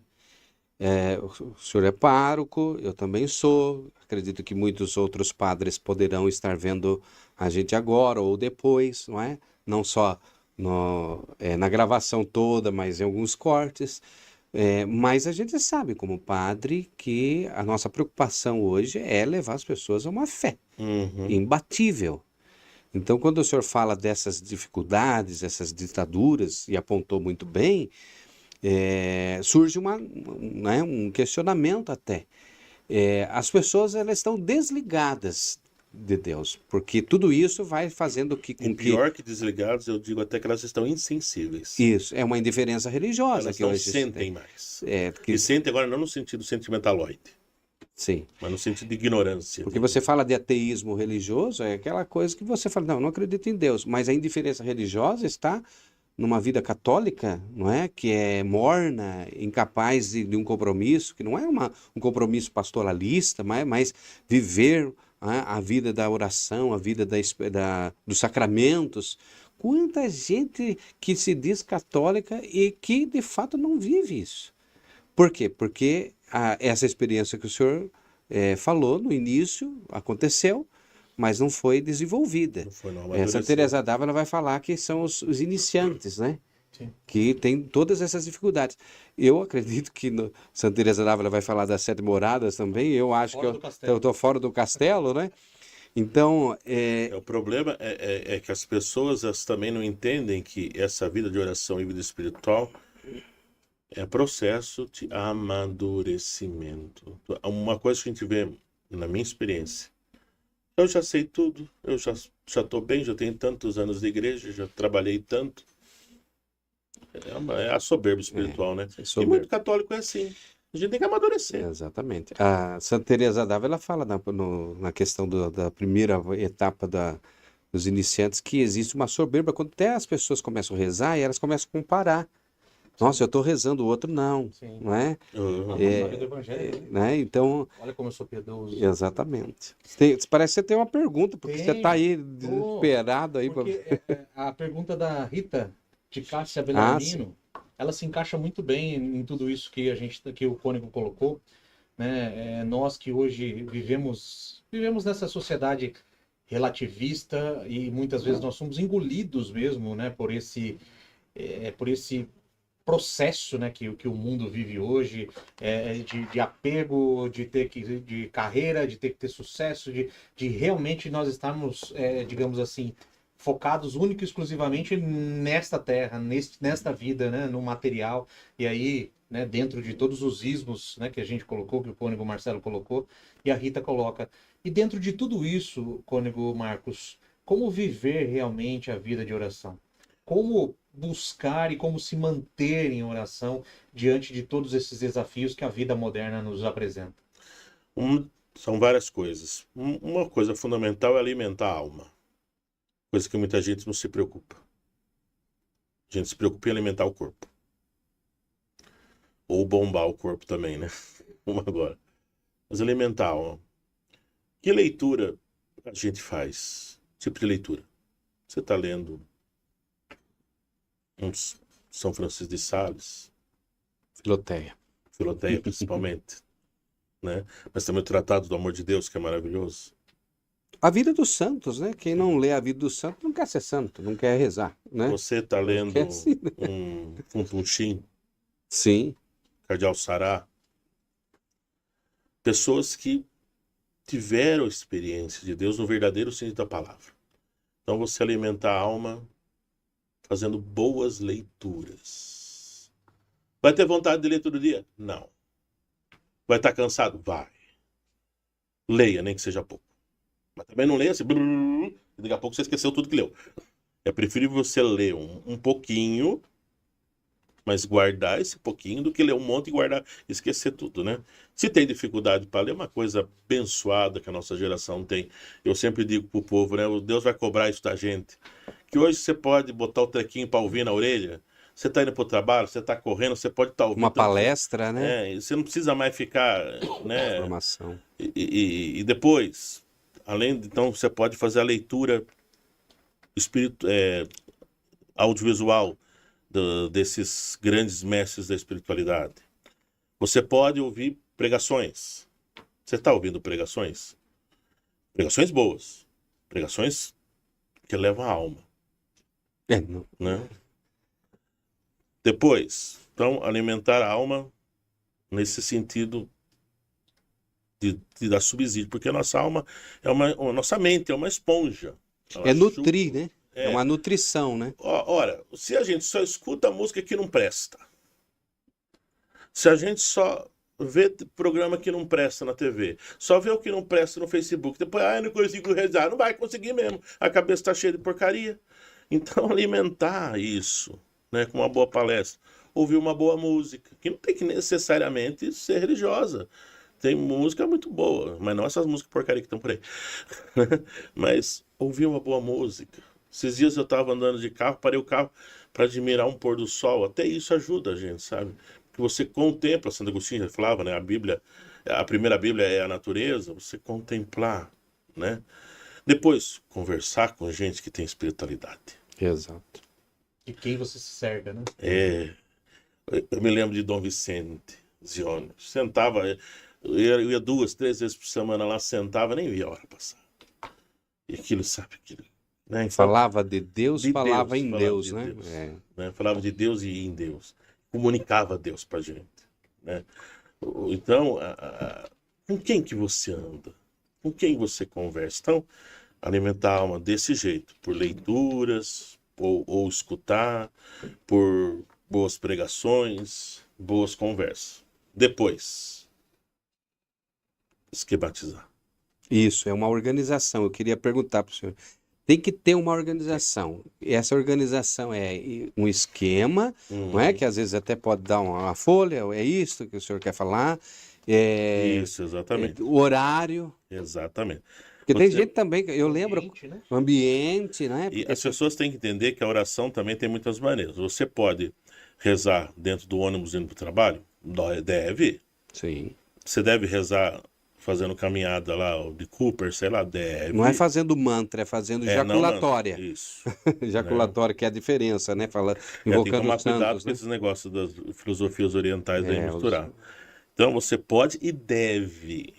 O senhor é pároco, eu também sou. Acredito que muitos outros padres poderão estar vendo a gente agora ou depois, não é? Não só na gravação toda, mas em alguns cortes. Mas a gente sabe, como padre, que a nossa preocupação hoje é levar as pessoas a uma fé Uhum. imbatível. Então, quando o senhor fala dessas dificuldades, essas ditaduras, e apontou muito bem, surge né, um questionamento até. As pessoas elas estão desligadas de Deus, porque tudo isso vai fazendo E com que pior que desligados, eu digo até que elas estão insensíveis. isso é uma indiferença religiosa Elas que não hoje se sentem tem. mais. Que, E sentem agora não no sentido sentimentaloide, sim. mas no sentido de ignorância. Porque você fala de ateísmo religioso, é aquela coisa que você fala, não acredito em Deus, mas a indiferença religiosa está numa vida católica, não é? Que é morna, incapaz de um compromisso, que não é um compromisso pastoralista, mas viver a vida da oração, a vida dos sacramentos. Quanta gente que se diz católica e que de fato não vive isso. Por quê? Porque essa experiência que o senhor falou no início aconteceu, mas não foi desenvolvida. Não foi, não Santa amadureceu. Teresa d'Ávila vai falar que são os iniciantes, né? Sim. Que tem todas essas dificuldades. Eu acredito que Santa Teresa d'Ávila vai falar das 7 moradas também. Eu acho Fora que do castelo. eu estou fora do castelo, né? Então, O problema é que as pessoas elas também não entendem que essa vida de oração e vida espiritual é processo de amadurecimento. Uma coisa que a gente vê na minha experiência, eu já sei tudo, eu já estou bem, já tenho tantos anos de igreja, já trabalhei tanto. É a soberba espiritual, né? E soberba. muito católico é assim. A gente tem que amadurecer. Exatamente. A Santa Teresa d'Ávila fala na questão da primeira etapa dos iniciantes que existe uma soberba quando até as pessoas começam a rezar e elas começam a comparar. Nossa, eu estou rezando, o outro não, Sim. não é? Uhum. A maioria do evangelho, né? Né? Então, Olha como eu sou piedoso. exatamente. Parece que você tem uma pergunta, porque você está aí desesperado aí. Porque a pergunta da Rita de Cássia sim. Bellarmino, ela se encaixa muito bem em tudo isso que o Cônego colocou, né? Nós que hoje vivemos nessa sociedade relativista e muitas vezes nós somos engolidos mesmo, né? Por esse processo, né, que o mundo vive hoje, de apego, de carreira, de ter que ter sucesso, de realmente nós estarmos, digamos assim, focados única e exclusivamente nesta terra, nesta vida, né, no material. E aí, né, dentro de todos os ismos, né, que a gente colocou, que o Cônego Marcelo colocou, e a Rita coloca. E dentro de tudo isso, Cônego Marcos, como viver realmente a vida de oração? Como buscar e como se manter em oração diante de todos esses desafios que a vida moderna nos apresenta? São várias coisas. Uma coisa fundamental é alimentar a alma. Coisa que muita gente não se preocupa. A gente se preocupa em alimentar o corpo. Ou bombar o corpo também, né? Vamos agora. Mas alimentar a alma. Que leitura a gente faz? Tipo de leitura. Você está lendo São Francisco de Sales, Filoteia principalmente, né? Mas também o Tratado do Amor de Deus, que é maravilhoso. A vida dos santos, né? Quem não lê a vida dos santos não quer ser santo, não quer rezar, né? Você está lendo Quer sim, né? um Punchim, Sim, Cardeal Sará, pessoas que tiveram experiência de Deus no verdadeiro sentido da palavra. Então você alimenta a alma fazendo boas leituras. Vai ter vontade de ler todo dia? Não. Vai estar cansado? Vai. Leia, nem que seja pouco. Mas também não leia assim, e daqui a pouco você esqueceu tudo que leu. É preferível você ler um pouquinho, mas guardar esse pouquinho, do que ler um monte e guardar e esquecer tudo, né? Se tem dificuldade para ler, é uma coisa abençoada que a nossa geração tem. Eu sempre digo pro povo, né? Deus vai cobrar isso da gente. Que hoje você pode botar o trequinho para ouvir na orelha. Você está indo para o trabalho, você está correndo, você pode estar ouvindo. uma palestra, né? Você não precisa mais ficar, né? Informação. E depois, então, você pode fazer a leitura audiovisual desses grandes mestres da espiritualidade. Você pode ouvir pregações. Você está ouvindo pregações? Pregações boas. Pregações que levam a alma. Não. Né? Depois, então, alimentar a alma nesse sentido de dar subsídio, porque a nossa alma a nossa mente é uma esponja. É nutrir, né? É. É uma nutrição, né? Ora, se a gente só escuta música que não presta, se a gente só vê programa que não presta na TV, só vê o que não presta no Facebook, depois, eu não consigo rezar, não vai conseguir mesmo, a cabeça está cheia de porcaria. Então, alimentar isso, né, com uma boa palestra, ouvir uma boa música, que não tem que necessariamente ser religiosa. Tem música muito boa, mas não essas músicas porcaria que estão por aí. Mas ouvir uma boa música. Esses dias eu estava andando de carro, parei o carro para admirar um pôr do sol. Até isso ajuda a gente, sabe? Porque você contempla, Santo Agostinho já falava, né? A Bíblia, a primeira Bíblia é a natureza, você contemplar, né? Depois, conversar com gente que tem espiritualidade. Exato. E quem você se cerca, né? Eu me lembro de Dom Vicente Zione. Sentava, eu ia 2, 3 vezes por semana lá, sentava, nem via a hora passar. E aquilo, sabe? Aquilo, né? Então, Falava de Deus, falava em falava Deus, de né? Deus, É. né? Falava de Deus e em Deus. Comunicava Deus pra gente. Né? Então, com quem que você anda? Com quem você conversa? Então, alimentar a alma desse jeito, por leituras, ou escutar, por boas pregações, boas conversas. Depois, esquematizar. Isso, é uma organização. Eu queria perguntar para o senhor. Tem que ter uma organização. Essa organização é um esquema, não é? Que às vezes até pode dar uma folha, é isso que o senhor quer falar. Isso, exatamente. O horário. Exatamente. Porque tem gente também, eu lembro, Ambiente, né? o ambiente, né? E Porque as pessoas têm que entender que a oração também tem muitas maneiras. Você pode rezar dentro do ônibus indo para o trabalho? Deve. Sim. Você deve rezar fazendo caminhada lá, de Cooper, sei lá, deve. Não é fazendo mantra, é fazendo jaculatória. Não, isso. Jaculatória, que é a diferença, né? Fala, Tem que invocando tomar os cuidado santos, com né? esses negócios das filosofias orientais aí É, misturar. Então você pode e deve.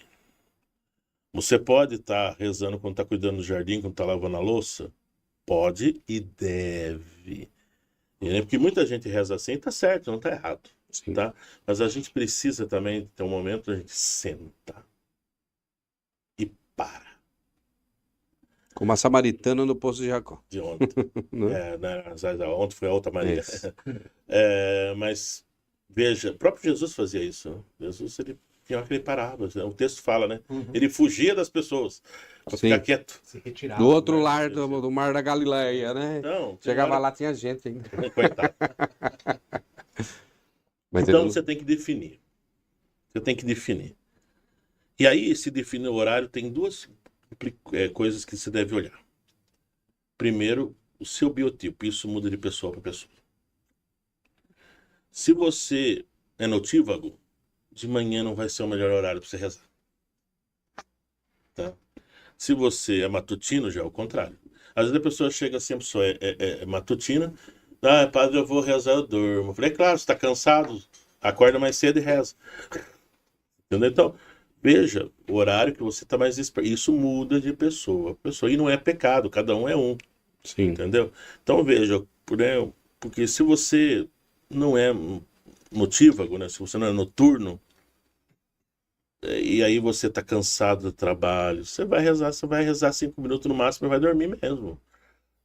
Você pode estar rezando quando está cuidando do jardim, quando está lavando a louça? Pode e deve. Porque muita gente reza assim, tá certo, não tá errado. Sim. Tá? Mas a gente precisa também ter um momento a gente senta e para. Como a samaritana no Poço de Jacó. De ontem. Né? Ontem foi a outra Maria. Isso. Mas veja, o próprio Jesus fazia isso. Né? Jesus, ele tinha aquele parava. O texto fala, né? Uhum. Ele fugia das pessoas para Sim. ficar quieto. Se retirar. Do outro lar do Mar da Galileia, né? Não, Chegava lá, tinha gente ainda. Coitado. Mas Então ele- você tem que definir. Você tem que definir. E aí, se definir o horário, tem duas coisas que você deve olhar. Primeiro, o seu biotipo. Isso muda de pessoa para pessoa. Se você é notívago, de manhã não vai ser o melhor horário para você rezar. Tá? Se você é matutino, já é o contrário. Às vezes a pessoa chega assim, a pessoa é matutina. Padre, eu vou rezar, eu durmo. Eu falei, claro, você está cansado, acorda mais cedo e reza. Entendeu? Então, veja o horário que você está mais esperto. Isso muda de pessoa a pessoa. E não é pecado, cada um é um. Sim. Entendeu? Então, veja, porque se você não é notívago, né? Se você não é noturno, e aí você está cansado do trabalho, você vai rezar 5 minutos no máximo e vai dormir mesmo.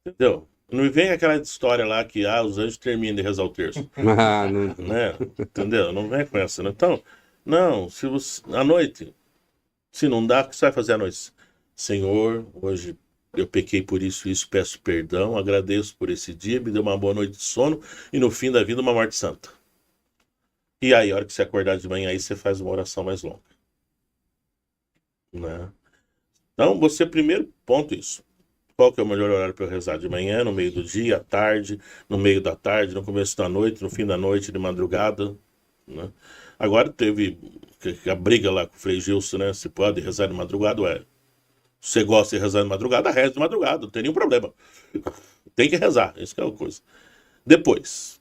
Entendeu? Não me vem aquela história lá que os anjos terminam de rezar o terço. Ah, não- Né? Entendeu? Não vem com essa. Né? Então, não, se você, à noite, se não dá, o que você vai fazer à noite? Senhor, hoje eu pequei por isso, peço perdão, agradeço por esse dia, me deu uma boa noite de sono e no fim da vida uma morte santa. E aí, a hora que você acordar de manhã, aí você faz uma oração mais longa. Né? Então, você primeiro, ponto isso. Qual que é o melhor horário para eu rezar? De manhã, no meio do dia, à tarde, no meio da tarde, no começo da noite, no fim da noite, de madrugada. Né? Agora teve a briga lá com o Frei Gilson, né? Se pode rezar de madrugada, Se você gosta de rezar de madrugada, reza de madrugada, não tem nenhum problema. Tem que rezar, isso que é a coisa. Depois,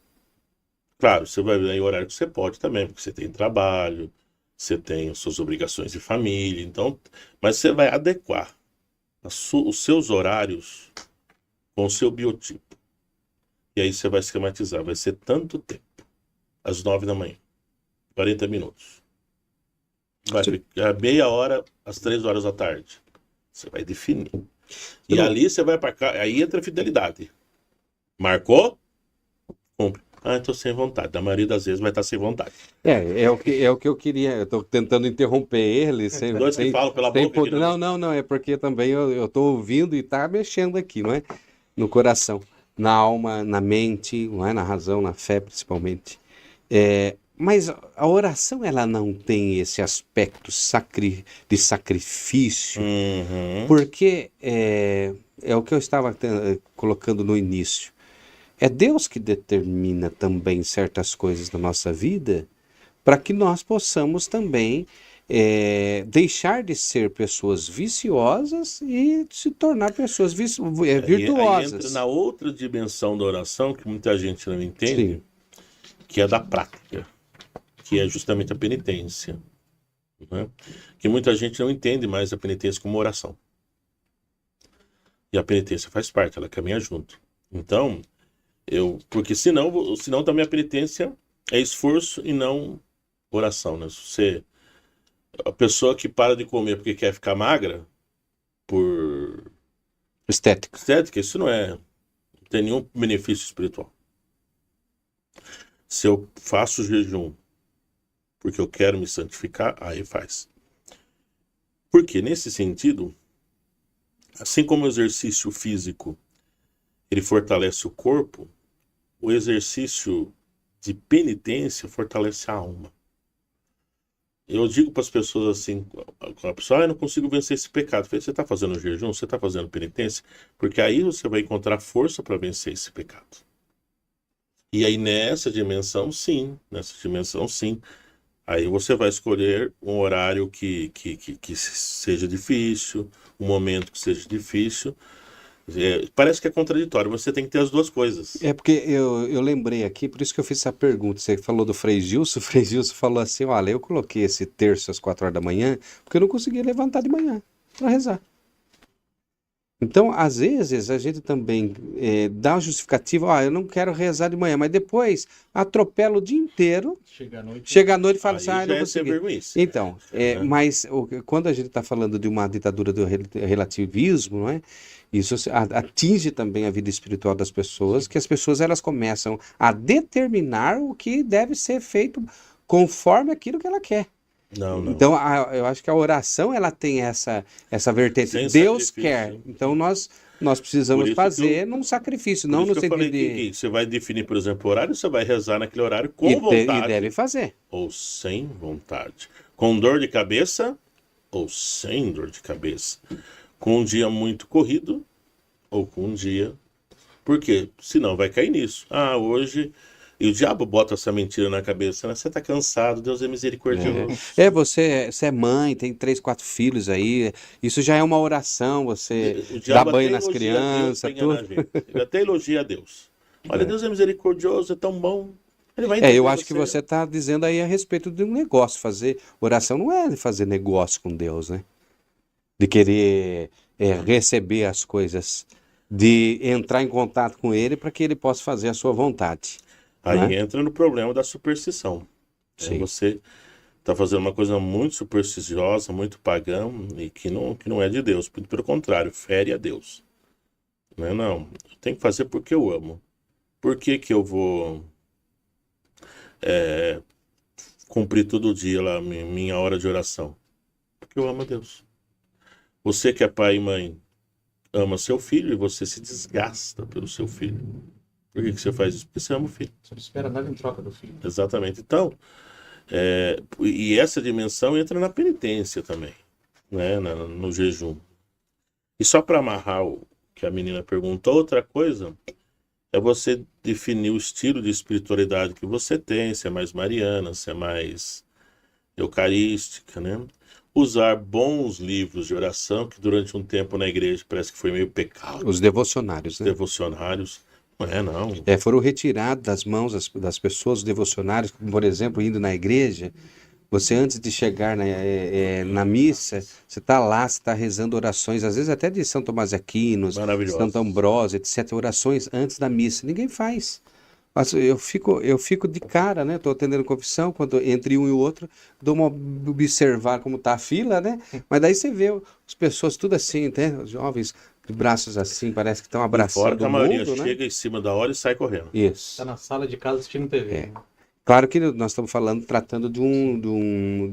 Claro, você vai ver aí o horário que você pode também, porque você tem trabalho, você tem as suas obrigações de família, então, mas você vai adequar os seus horários com o seu biotipo. E aí você vai esquematizar, vai ser tanto tempo, às 9 da manhã, 40 minutos. Vai ficar meia hora, às 3 horas da tarde. Você vai definir. E ali você vai para cá, aí entra a fidelidade. Marcou? Cumpre. Ah, estou sem vontade. Na maioria das vezes vai estar sem vontade. É o que eu queria. Eu estou tentando interromper ele sem Que falam pela sem boca. poder. Não, é porque também eu estou ouvindo e está mexendo aqui, não é? No coração, na alma, na mente, não é? Na razão, na fé principalmente. Mas a oração ela não tem esse aspecto de sacrifício, porque é o que eu estava colocando no início. É Deus que determina também certas coisas na nossa vida para que nós possamos também deixar de ser pessoas viciosas e se tornar pessoas virtuosas. Aí entra na outra dimensão da oração que muita gente não entende, sim, que é da prática, que é justamente a penitência. Né? Que muita gente não entende mais a penitência como oração. E a penitência faz parte, ela caminha junto. Então, porque senão também a penitência é esforço e não oração, né? A pessoa que para de comer porque quer ficar magra, por estética, isso não tem nenhum benefício espiritual. Se eu faço jejum porque eu quero me santificar, aí faz. Porque nesse sentido, assim como o exercício físico ele fortalece o corpo, o exercício de penitência fortalece a alma. Eu digo para as pessoas assim, a pessoa, eu não consigo vencer esse pecado. Eu falei, você está fazendo jejum? Você está fazendo penitência? Porque aí você vai encontrar força para vencer esse pecado. E aí nessa dimensão, sim. Aí você vai escolher um horário que seja difícil, um momento que seja difícil. Parece que é contraditório, você tem que ter as duas coisas. É porque eu lembrei aqui, por isso que eu fiz essa pergunta. Você falou do Frei Gilson, o Frei Gilson falou assim, olha, eu coloquei esse terço às 4 horas da manhã, porque eu não conseguia levantar de manhã para rezar. Então, às vezes, a gente também dá uma justificativa, eu não quero rezar de manhã, mas depois atropela o dia inteiro, chega à noite e fala assim, não vou conseguir. Então, mas quando a gente está falando de uma ditadura do relativismo, não é? Isso atinge também a vida espiritual das pessoas, que as pessoas elas começam a determinar o que deve ser feito conforme aquilo que ela quer. Não. Então, eu acho que a oração ela tem essa vertente. Sem Deus sacrifício. quer. Então, nós precisamos fazer num sacrifício, não no sentido de... Você vai definir, por exemplo, o horário, você vai rezar naquele horário com vontade. E deve fazer. Ou sem vontade. Com dor de cabeça ou sem dor de cabeça. Com um dia muito corrido ou com um dia... Por quê? Senão vai cair nisso. Hoje... E o diabo bota essa mentira na cabeça, né? Você tá cansado, Deus é misericordioso. Você é mãe, tem 3, 4 filhos aí, isso já é uma oração, você dá banho nas crianças, tudo. Ele até elogia a Deus. Olha, Deus é misericordioso, é tão bom. Ele vai eu acho que você está dizendo aí a respeito de um negócio, fazer oração não é de fazer negócio com Deus, né? De querer receber as coisas, de entrar em contato com Ele para que Ele possa fazer a sua vontade. Aí entra no problema da superstição. Você está fazendo uma coisa muito supersticiosa, muito pagã, e que não é de Deus. Pelo contrário, fere a Deus. Não, eu tenho que fazer porque eu amo. Por que eu vou cumprir todo dia lá minha hora de oração? Porque eu amo a Deus. Você que é pai e mãe, ama seu filho e você se desgasta pelo seu filho. Por que você faz isso? Porque você ama o filho. Você não espera nada em troca do filho. Exatamente. Então, e essa dimensão entra na penitência também, né? No jejum. E só para amarrar o que a menina perguntou, outra coisa é você definir o estilo de espiritualidade que você tem, se é mais mariana, se é mais eucarística, né? Usar bons livros de oração, que durante um tempo na igreja parece que foi meio pecado. Os devocionários, né? Devocionários. Não. Foram retirados das mãos das pessoas, os devocionários, como, por exemplo, indo na igreja. Você, antes de chegar na missa, você está lá, você está rezando orações, às vezes até de São Tomás de Aquino, Maravilhoso. Santo Ambrósio, etc. Orações antes da missa. Ninguém faz. Mas eu fico de cara, né? Estou atendendo confissão, quando entre um e o outro, dou uma observar como está a fila, né? Mas daí você vê as pessoas tudo assim, né? Os jovens de braços assim, parece que estão Fora abraçando que a o maioria mundo, né? chega em cima da hora e sai correndo. Isso. Está na sala de casa assistindo TV. É. Claro que nós estamos tratando de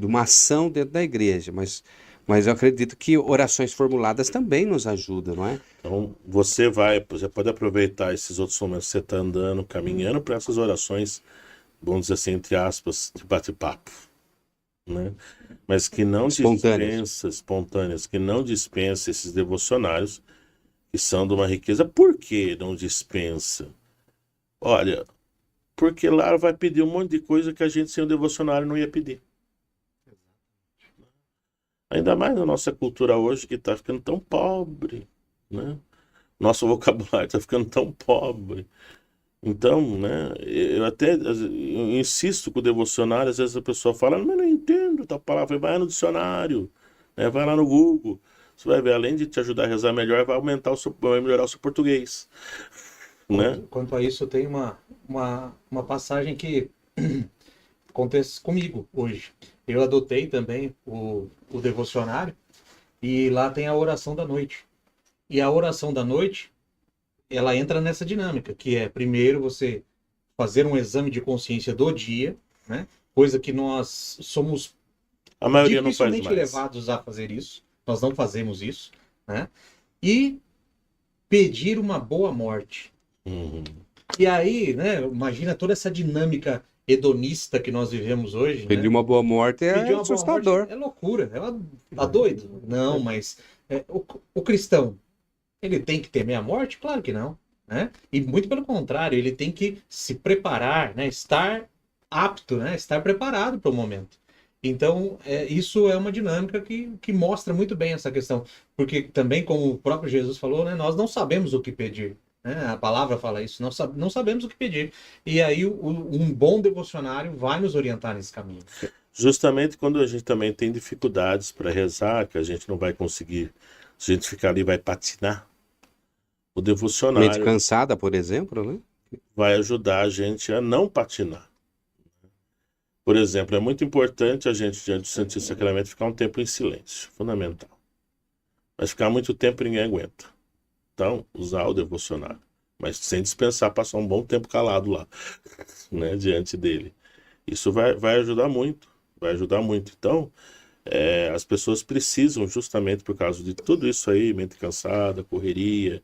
uma ação dentro da igreja, mas eu acredito que orações formuladas também nos ajudam, não é? Então, você pode aproveitar esses outros momentos que você está andando, caminhando, para essas orações, vamos dizer assim, entre aspas, de bate-papo, né? Mas que não espontâneas, que não dispensa esses devocionários, que são de uma riqueza. Por que não dispensa? Olha, porque lá vai pedir um monte de coisa que a gente sem o devocionário não ia pedir. Ainda mais na nossa cultura hoje, que está ficando tão pobre, né? Nosso vocabulário está ficando tão pobre. Então, né, eu insisto com o devocionário, às vezes a pessoa fala, mas não entendo tal palavra. Vai no dicionário, né, vai lá no Google. Você vai ver, além de te ajudar a rezar melhor, vai melhorar o seu português. Né? Quanto a isso, tem uma passagem que acontece comigo hoje. Eu adotei também o devocionário e lá tem a oração da noite. E a oração da noite, ela entra nessa dinâmica, que é primeiro você fazer um exame de consciência do dia, né? Coisa que nós somos a maioria não faz dificilmente mais. levados a fazer isso. Nós não fazemos isso, né? E pedir uma boa morte. Uhum. E aí, né, imagina toda essa dinâmica hedonista que nós vivemos hoje. Pedir né? uma boa morte é Pedir uma boa assustador. morte é loucura. Tá doido? Não, mas o cristão, ele tem que temer a morte? Claro que não. Né? E muito pelo contrário, ele tem que se preparar, né? Estar apto, né? Estar preparado para o momento. Então, isso é uma dinâmica que mostra muito bem essa questão. Porque também, como o próprio Jesus falou, né, nós não sabemos o que pedir. Né? A palavra fala isso, nós não sabemos o que pedir. E aí, um bom devocionário vai nos orientar nesse caminho. Justamente quando a gente também tem dificuldades para rezar, que a gente não vai conseguir, se a gente ficar ali, vai patinar. O Mente devocionário cansada, por exemplo, né? vai ajudar a gente a não patinar. Por exemplo, é muito importante a gente, diante do Santíssimo Sacramento, ficar um tempo em silêncio. Fundamental. Mas ficar muito tempo ninguém aguenta. Então, usar o devocionário. Mas sem dispensar, passar um bom tempo calado lá, né, diante dele. Isso vai ajudar muito. Vai ajudar muito. Então, as pessoas precisam, justamente por causa de tudo isso aí, mente cansada, correria,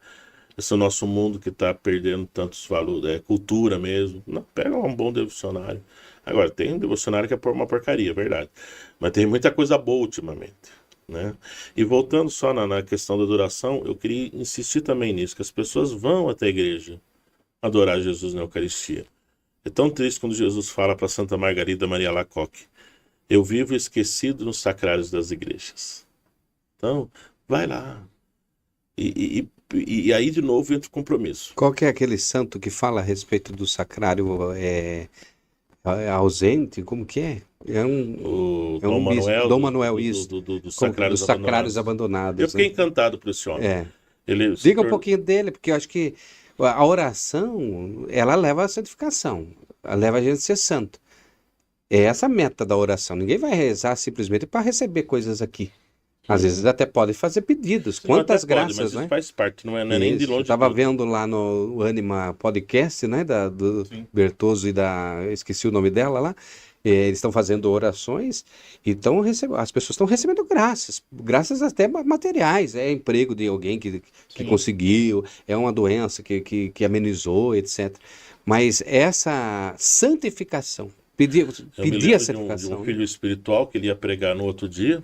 esse é o nosso mundo que está perdendo tantos valores, cultura mesmo. Não, pega um bom devocionário. Agora, tem um devocionário que é uma porcaria, é verdade. Mas tem muita coisa boa ultimamente. Né? E voltando só na questão da adoração, eu queria insistir também nisso, que as pessoas vão até a igreja adorar Jesus na Eucaristia. É tão triste quando Jesus fala para Santa Margarida Maria Alacoque: eu vivo esquecido nos sacrários das igrejas. Então, vai lá. E aí, de novo, entra o compromisso. Qual que é aquele santo que fala a respeito do sacrário ausente? Como que é? O Dom Manuel, Dom Manuel, isso. Dos sacrários abandonados. Eu fiquei né? encantado por esse homem. Diga um pouquinho dele, porque eu acho que a oração, ela leva à santificação, ela leva a gente a ser santo. É essa a meta da oração. Ninguém vai rezar simplesmente para receber coisas aqui. Às vezes até pode fazer pedidos. Quantas graças, mas né? Isso faz parte, não é nem de longe. Eu estava vendo lá no Anima Podcast, né? Do Bertoso e esqueci o nome dela lá. Eles estão fazendo orações e as pessoas estão recebendo graças até materiais. É emprego de alguém que conseguiu, é uma doença que amenizou, etc. Mas essa santificação, pedir a santificação. De um filho espiritual que ele ia pregar no outro dia,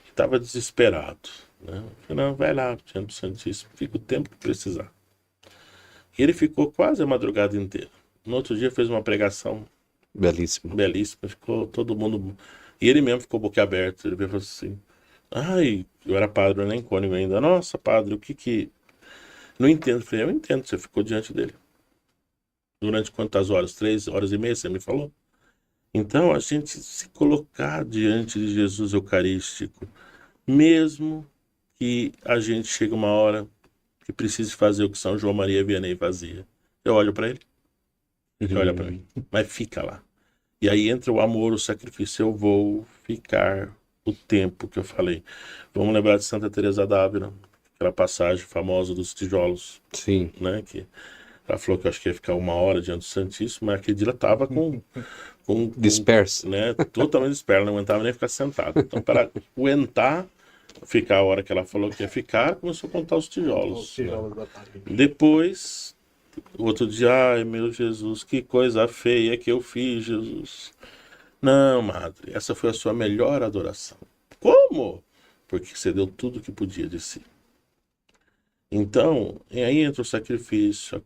que estava desesperado. Né? Falei, não, vai lá, diante do Santíssimo, fica o tempo que precisar. E ele ficou quase a madrugada inteira. No outro dia fez uma pregação belíssima, ficou todo mundo... E ele mesmo ficou boquiaberto. Ele veio e falou assim, eu era padre, nem cônego ainda. Nossa, padre, o que... Não entendo. Eu falei, eu entendo, você ficou diante dele. Durante quantas horas? 3 horas e meia, você me falou? Então, a gente se colocar diante de Jesus Eucarístico, mesmo que a gente chegue uma hora que precise fazer o que São João Maria Vianney fazia. Eu olho para ele, ele olha para mim, mas fica lá. E aí entra o amor, o sacrifício. Eu vou ficar o tempo que eu falei. Vamos lembrar de Santa Teresa d'Ávila, aquela passagem famosa dos tijolos, Sim. né? Que ela falou que eu acho que ia ficar 1 hora diante do Santíssimo, mas aquele dia ela estava Dispersa. né, totalmente dispersa, não aguentava nem ficar sentada. Então, para aguentar ficar a hora que ela falou que ia ficar, começou a contar os tijolos. Os tijolos da parede. Depois, outro dia, ai meu Jesus, que coisa feia que eu fiz, Jesus. Não, madre, essa foi a sua melhor adoração. Como? Porque você deu tudo o que podia de si. Então, aí entra o sacrifício,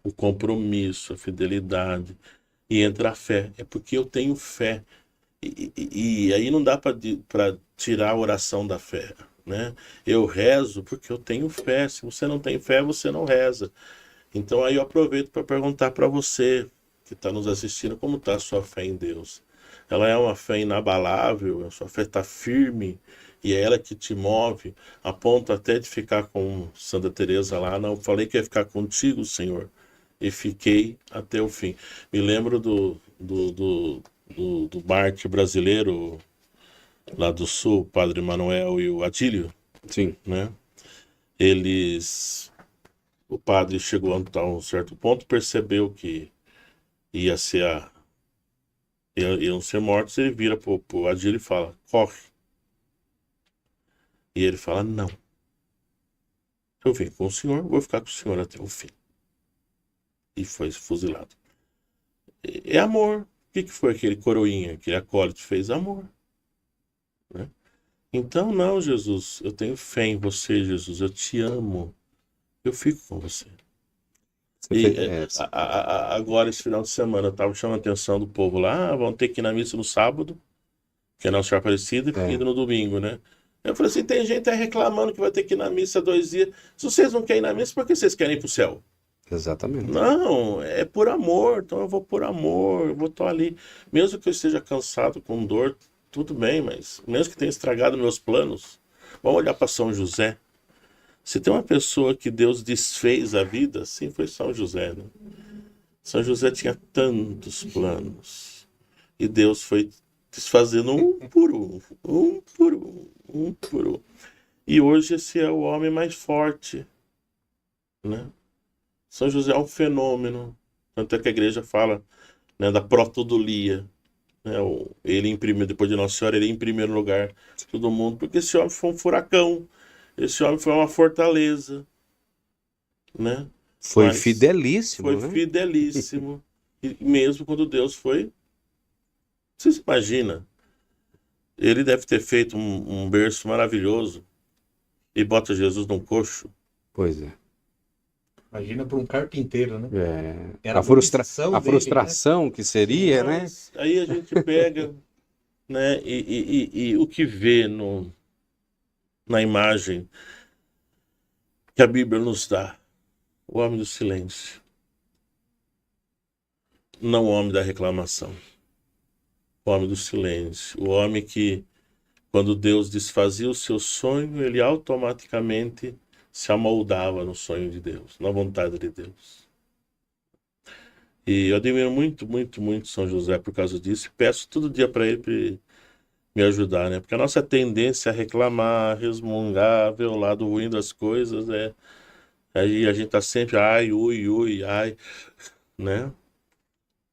o compromisso, a fidelidade, e entra a fé. É porque eu tenho fé. E aí não dá para tirar a oração da fé, né? Eu rezo porque eu tenho fé. Se você não tem fé, você não reza. Então aí eu aproveito para perguntar para você que está nos assistindo, como está a sua fé em Deus? Ela é uma fé inabalável, a sua fé está firme e é ela que te move, a ponto até de ficar com Santa Teresa lá. Não, falei que ia ficar contigo, Senhor, e fiquei até o fim. Me lembro do mártir brasileiro lá do Sul, o Padre Manuel e o Adílio, Sim. né? O padre chegou a um certo ponto, percebeu que iam ser mortos, ele vira pro Adílio e fala, corre. E ele fala, não. Eu vim com o senhor, vou ficar com o senhor até o fim. E foi fuzilado. É amor. O que foi aquele coroinha, aquele acólito fez? Amor. Né? Então, não, Jesus, eu tenho fé em você, Jesus, eu te amo. Eu fico com você. Agora, esse final de semana, eu estava chamando a atenção do povo lá, vão ter que ir na missa no sábado, que é Nossa Senhora Aparecida, e indo no domingo, né? Eu falei assim, tem gente aí reclamando que vai ter que ir na missa 2 dias. Se vocês não querem ir na missa, por que vocês querem ir pro céu? Exatamente. Não, é por amor, então eu vou por amor, eu vou estar ali. Mesmo que eu esteja cansado, com dor, tudo bem, mas mesmo que tenha estragado meus planos, vamos olhar para São José. Se tem uma pessoa que Deus desfez a vida, sim, foi São José, né? São José tinha tantos planos. E Deus foi desfazendo um por um, um por um, um por um. E hoje esse é o homem mais forte, né? São José é um fenômeno. Tanto é que a igreja fala, né, da protodolia. Né? Ele imprimiu, depois de Nossa Senhora, ele em primeiro lugar todo mundo, porque esse homem foi um furacão. Esse homem foi uma fortaleza, né? Foi fidelíssimo, foi fidelíssimo. E mesmo quando Deus foi... Você se imagina? Ele deve ter feito um berço maravilhoso e bota Jesus num coxo. Pois é. Imagina para um carpinteiro, né? Era a frustração dele, né? Que seria, né? Aí a gente pega, né? E o que vê na imagem que a Bíblia nos dá, o homem do silêncio, não o homem da reclamação, o homem do silêncio, o homem que, quando Deus desfazia o seu sonho, ele automaticamente se amoldava no sonho de Deus, na vontade de Deus. E eu admiro muito, muito, muito São José por causa disso, e peço todo dia para ele me ajudar, né? Porque a nossa tendência a reclamar, resmungar, ver o lado ruim das coisas, aí a gente tá sempre, ai, ui, ai, né?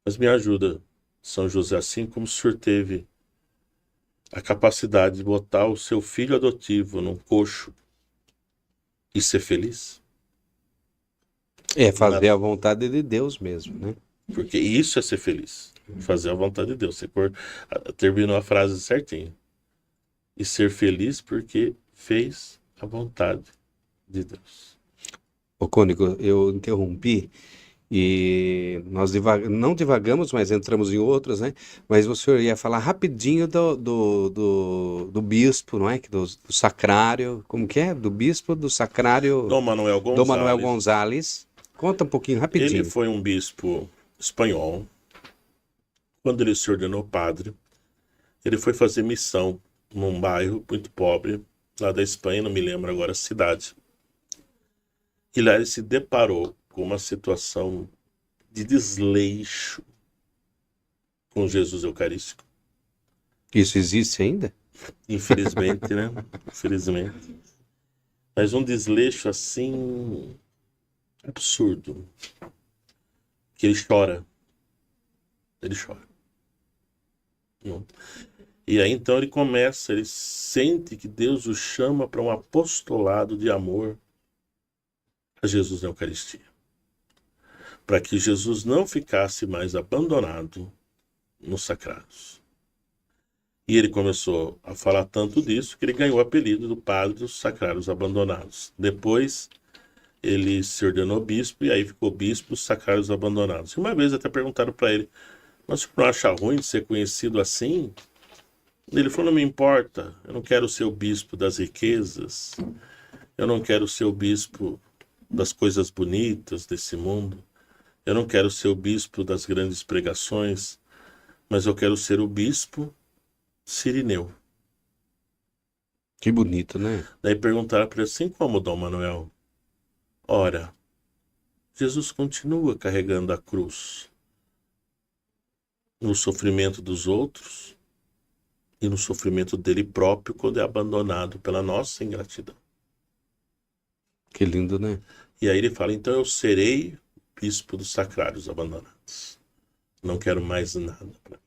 Mas me ajuda, São José, assim como o senhor teve a capacidade de botar o seu filho adotivo num coxo e ser feliz. Fazer a vontade de Deus mesmo, né? Porque isso é ser feliz. Fazer a vontade de Deus. Você terminou a frase certinho. E ser feliz porque fez a vontade de Deus. Ô, Cônigo, eu interrompi e nós não divagamos, mas entramos em outros, né? Mas o senhor ia falar rapidinho do bispo, não é? Do sacrário, como que é? Do bispo do sacrário... Dom Manuel Gonzalez. Dom Manuel Gonzalez. Conta um pouquinho, Ele rapidinho. foi um bispo espanhol. Quando ele se ordenou padre, ele foi fazer missão num bairro muito pobre, lá da Espanha, não me lembro agora a cidade. E lá ele se deparou com uma situação de desleixo com Jesus Eucarístico. Isso existe ainda? Infelizmente, né? Infelizmente. Mas um desleixo assim absurdo. Que ele chora. Ele chora. Não. E aí então ele sente que Deus o chama para um apostolado de amor a Jesus na Eucaristia. Para que Jesus não ficasse mais abandonado nos sacrários. E ele começou a falar tanto disso que ele ganhou o apelido do Padre dos Sacrários Abandonados. Depois ele se ordenou bispo e aí ficou bispo dos Sacrários Abandonados. E uma vez até perguntaram para ele, mas você não acha ruim de ser conhecido assim? Ele falou, não me importa, eu não quero ser o bispo das riquezas, eu não quero ser o bispo das coisas bonitas desse mundo, eu não quero ser o bispo das grandes pregações, mas eu quero ser o bispo sirineu. Que bonito, né? Daí perguntaram para ele assim, como Dom Manuel? Ora, Jesus continua carregando a cruz no sofrimento dos outros e no sofrimento dele próprio quando é abandonado pela nossa ingratidão. Que lindo, né? E aí ele fala, então eu serei bispo dos sacrários abandonados. Não quero mais nada para mim.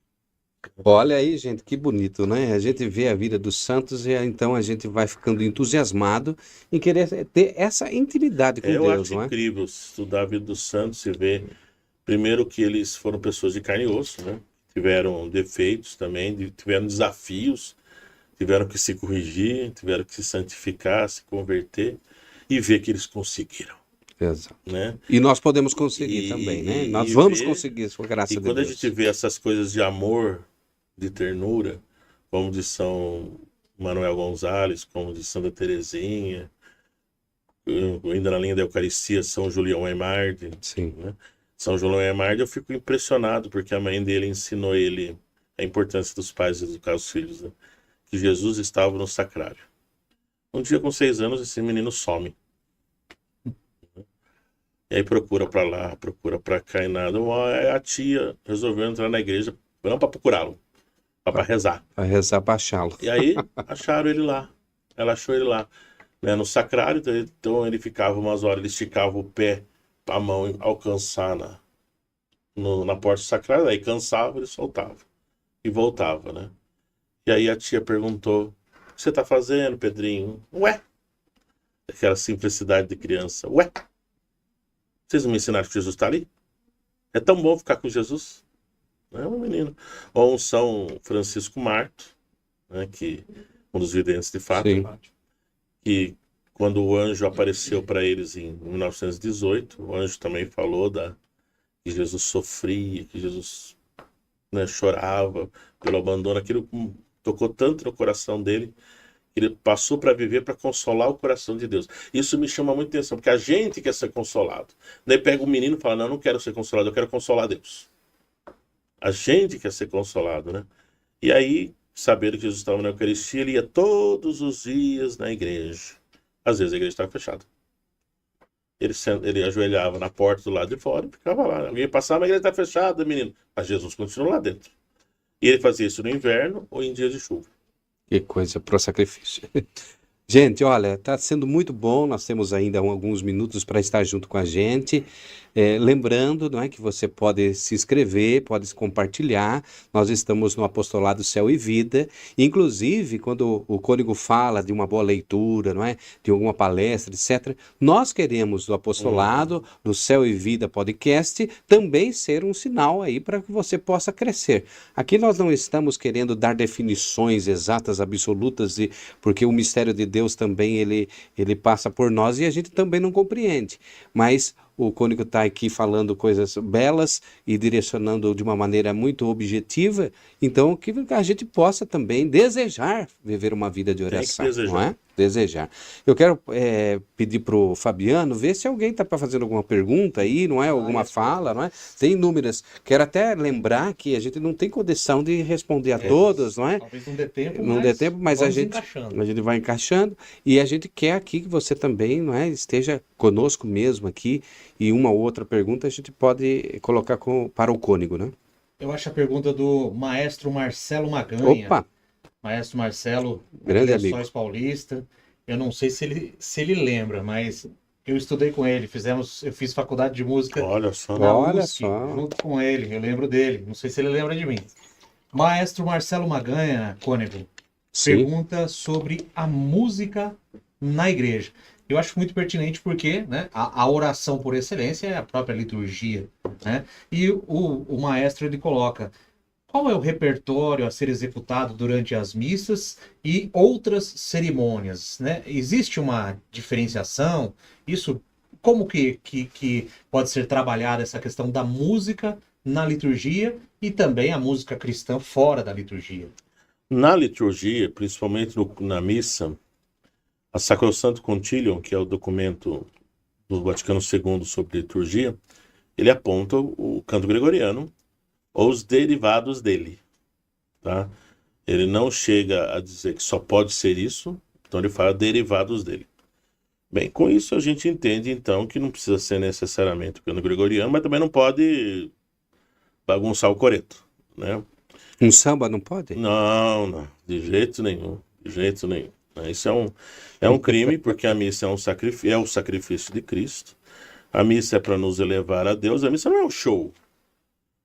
Olha aí, gente, que bonito, né? A gente vê a vida dos santos e então a gente vai ficando entusiasmado em querer ter essa intimidade com Eu Deus, acho não é? incrível estudar a vida dos santos e ver, primeiro, que eles foram pessoas de carne e osso, né? Tiveram defeitos também, tiveram desafios, tiveram que se corrigir, tiveram que se santificar, se converter e ver que eles conseguiram, Exato. né? E nós podemos conseguir também, né? Nós vamos conseguir, por graça E de quando a Deus. gente vê essas coisas de amor, de ternura, como de São Manuel Gonzalez, como de Santa Teresinha, ainda na linha da Eucaristia, São Julião Aimardi, Sim. né? São João Aimardi, eu fico impressionado, porque a mãe dele ensinou ele a importância dos pais educar os filhos, né? Que Jesus estava no sacrário. Um dia, com 6 anos, esse menino some. E aí procura pra lá, procura pra cá e nada. A tia resolveu entrar na igreja, não pra procurá-lo, pra rezar. Para rezar, para achá-lo. E aí acharam ele lá. Ela achou ele lá, né, no sacrário. Então ele ficava umas horas, ele esticava o pé a mão alcançar na porta do sacrário, aí cansava, ele soltava e voltava, né? E aí a tia perguntou, o que você tá fazendo, Pedrinho? Ué? Aquela simplicidade de criança. Ué? Vocês não me ensinaram que Jesus tá ali? É tão bom ficar com Jesus. É um menino. Ou um São Francisco Marto, né, que um dos videntes de fato, Sim. que quando o anjo apareceu para eles em 1918, o anjo também falou que Jesus sofria, que Jesus, né, chorava pelo abandono. Aquilo tocou tanto no coração dele, que ele passou para viver para consolar o coração de Deus. Isso me chama muita atenção, porque a gente quer ser consolado. Daí pega o menino e fala, não, eu não quero ser consolado, eu quero consolar Deus. A gente quer ser consolado, né? E aí, sabendo que Jesus estava na Eucaristia, ele ia todos os dias na igreja. Às vezes a igreja estava fechada. Ele ajoelhava na porta do lado de fora e ficava lá. Alguém passava, a igreja está fechada, menino. Mas Jesus continuou lá dentro. E ele fazia isso no inverno ou em dias de chuva. Que coisa pro sacrifício. Gente, olha, está sendo muito bom. Nós temos ainda alguns minutos para estar junto com a gente. Lembrando, não é, que você pode se inscrever, pode compartilhar. Nós estamos no Apostolado Céu e Vida. Inclusive, quando o Cônego fala de uma boa leitura, não é, de alguma palestra, etc., nós queremos do Apostolado, do Céu e Vida Podcast, também ser um sinal aí para que você possa crescer. Aqui nós não estamos querendo dar definições exatas, absolutas, porque o mistério de Deus também ele passa por nós e a gente também não compreende. Mas o Cônego está aqui falando coisas belas e direcionando de uma maneira muito objetiva, então que a gente possa também desejar viver uma vida de oração, desejar. não é? desejar. Eu quero pedir para o Fabiano ver se alguém está fazendo alguma pergunta aí, não é? Alguma fala, não é? Tem inúmeras. Quero até lembrar que a gente não tem condição de responder a todas, não é? Talvez não dê tempo, Não dê tempo, mas a vamos gente vai encaixando e a gente quer aqui que você também, não é, esteja conosco mesmo aqui e uma ou outra pergunta a gente pode colocar para o Cônigo, né? Eu acho a pergunta do maestro Marcelo Maganha. Opa! Maestro Marcelo, Grande aqui de amigo. Lençóis Paulista. Eu não sei se ele lembra, mas eu estudei com ele. Eu fiz faculdade de música Olha só. na Olha USP, só. junto com ele. Eu lembro dele. Não sei se ele lembra de mim. Maestro Marcelo Maganha, Cônego, Sim. pergunta sobre a música na igreja. Eu acho muito pertinente porque, né, a oração por excelência é a própria liturgia, né? E o maestro ele coloca: qual é o repertório a ser executado durante as missas e outras cerimônias, né? Existe uma diferenciação? Isso, como que pode ser trabalhada essa questão da música na liturgia e também a música cristã fora da liturgia? Na liturgia, principalmente na missa, a Sacrosanto Concilium, que é o documento do Vaticano II sobre liturgia, ele aponta o canto gregoriano ou os derivados dele, tá? Ele não chega a dizer que só pode ser isso, então ele fala derivados dele. Bem, com isso a gente entende então que não precisa ser necessariamente o canto gregoriano, mas também não pode bagunçar o coreto, né? Um samba não pode? Não, de jeito nenhum, de jeito nenhum. Isso é um crime, porque a missa é o sacrifício de Cristo. A missa é para nos elevar a Deus, a missa não é um show.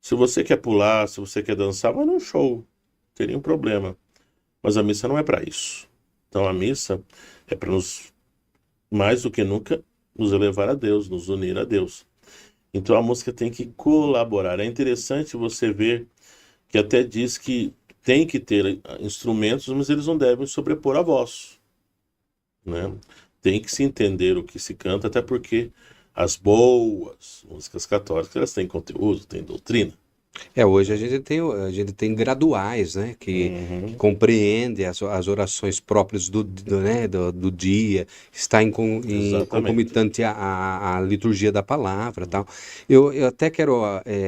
Se você quer pular, se você quer dançar, vai num show, teria um problema. Mas a missa não é para isso. Então a missa é para nos, mais do que nunca, nos elevar a Deus, nos unir a Deus. Então a música tem que colaborar. É interessante você ver que até diz que tem que ter instrumentos, mas eles não devem sobrepor a voz, né? Tem que se entender o que se canta, até porque as boas músicas católicas, elas têm conteúdo, têm doutrina. Hoje a gente tem graduais, né, que compreende as orações próprias do dia, está em concomitante à liturgia da palavra, tal. Eu até quero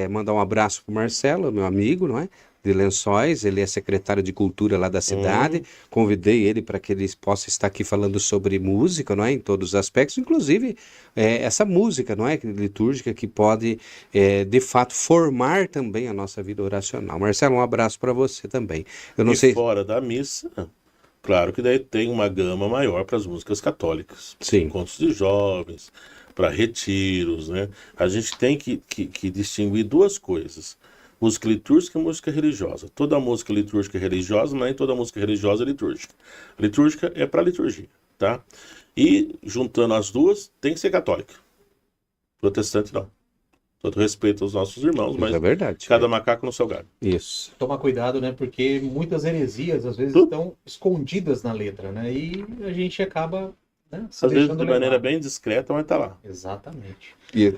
mandar um abraço para o Marcelo, meu amigo, não é? De Lençóis, ele é secretário de Cultura lá da cidade. Convidei ele para que ele possa estar aqui falando sobre música, não é? Em todos os aspectos, inclusive essa música, não é? Litúrgica que pode, de fato, formar também a nossa vida oracional. Marcelo, um abraço para você também. Eu não sei. Fora da missa, claro que daí tem uma gama maior para as músicas católicas. Sim. Encontros de jovens, para retiros, né? A gente tem que distinguir duas coisas: música litúrgica e música religiosa. Toda música litúrgica é religiosa, nem toda música religiosa é litúrgica. Litúrgica é para liturgia, tá? E, juntando as duas, tem que ser católica. Protestante, não. Todo respeito aos nossos irmãos, mas é verdade, cada macaco no seu galho. Isso. Tomar cuidado, né? Porque muitas heresias, às vezes, estão escondidas na letra, né? E a gente acaba, né, às vezes, de maneira bem discreta, mas tá lá. Exatamente. E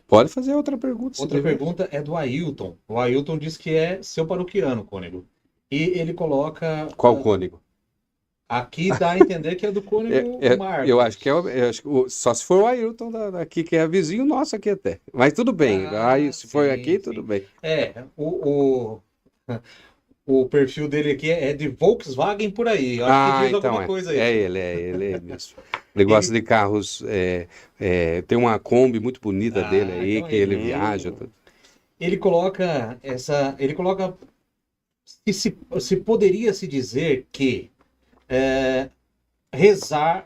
pode fazer outra pergunta. Outra pergunta é do Ailton. O Ailton diz que é seu paroquiano, Cônego. E ele coloca... Qual Cônego? Aqui dá a entender que é do Cônego Marcos. Eu acho que só se for o Ailton daqui, que é vizinho nosso aqui até. Mas tudo bem. Se for aqui, tudo bem. O perfil dele aqui é de Volkswagen por aí. Eu acho que diz então alguma coisa aí. É ele mesmo. Ele gosta de carros. Tem uma Kombi muito bonita dele aí, então que ele viaja. Ele coloca se poderia se dizer que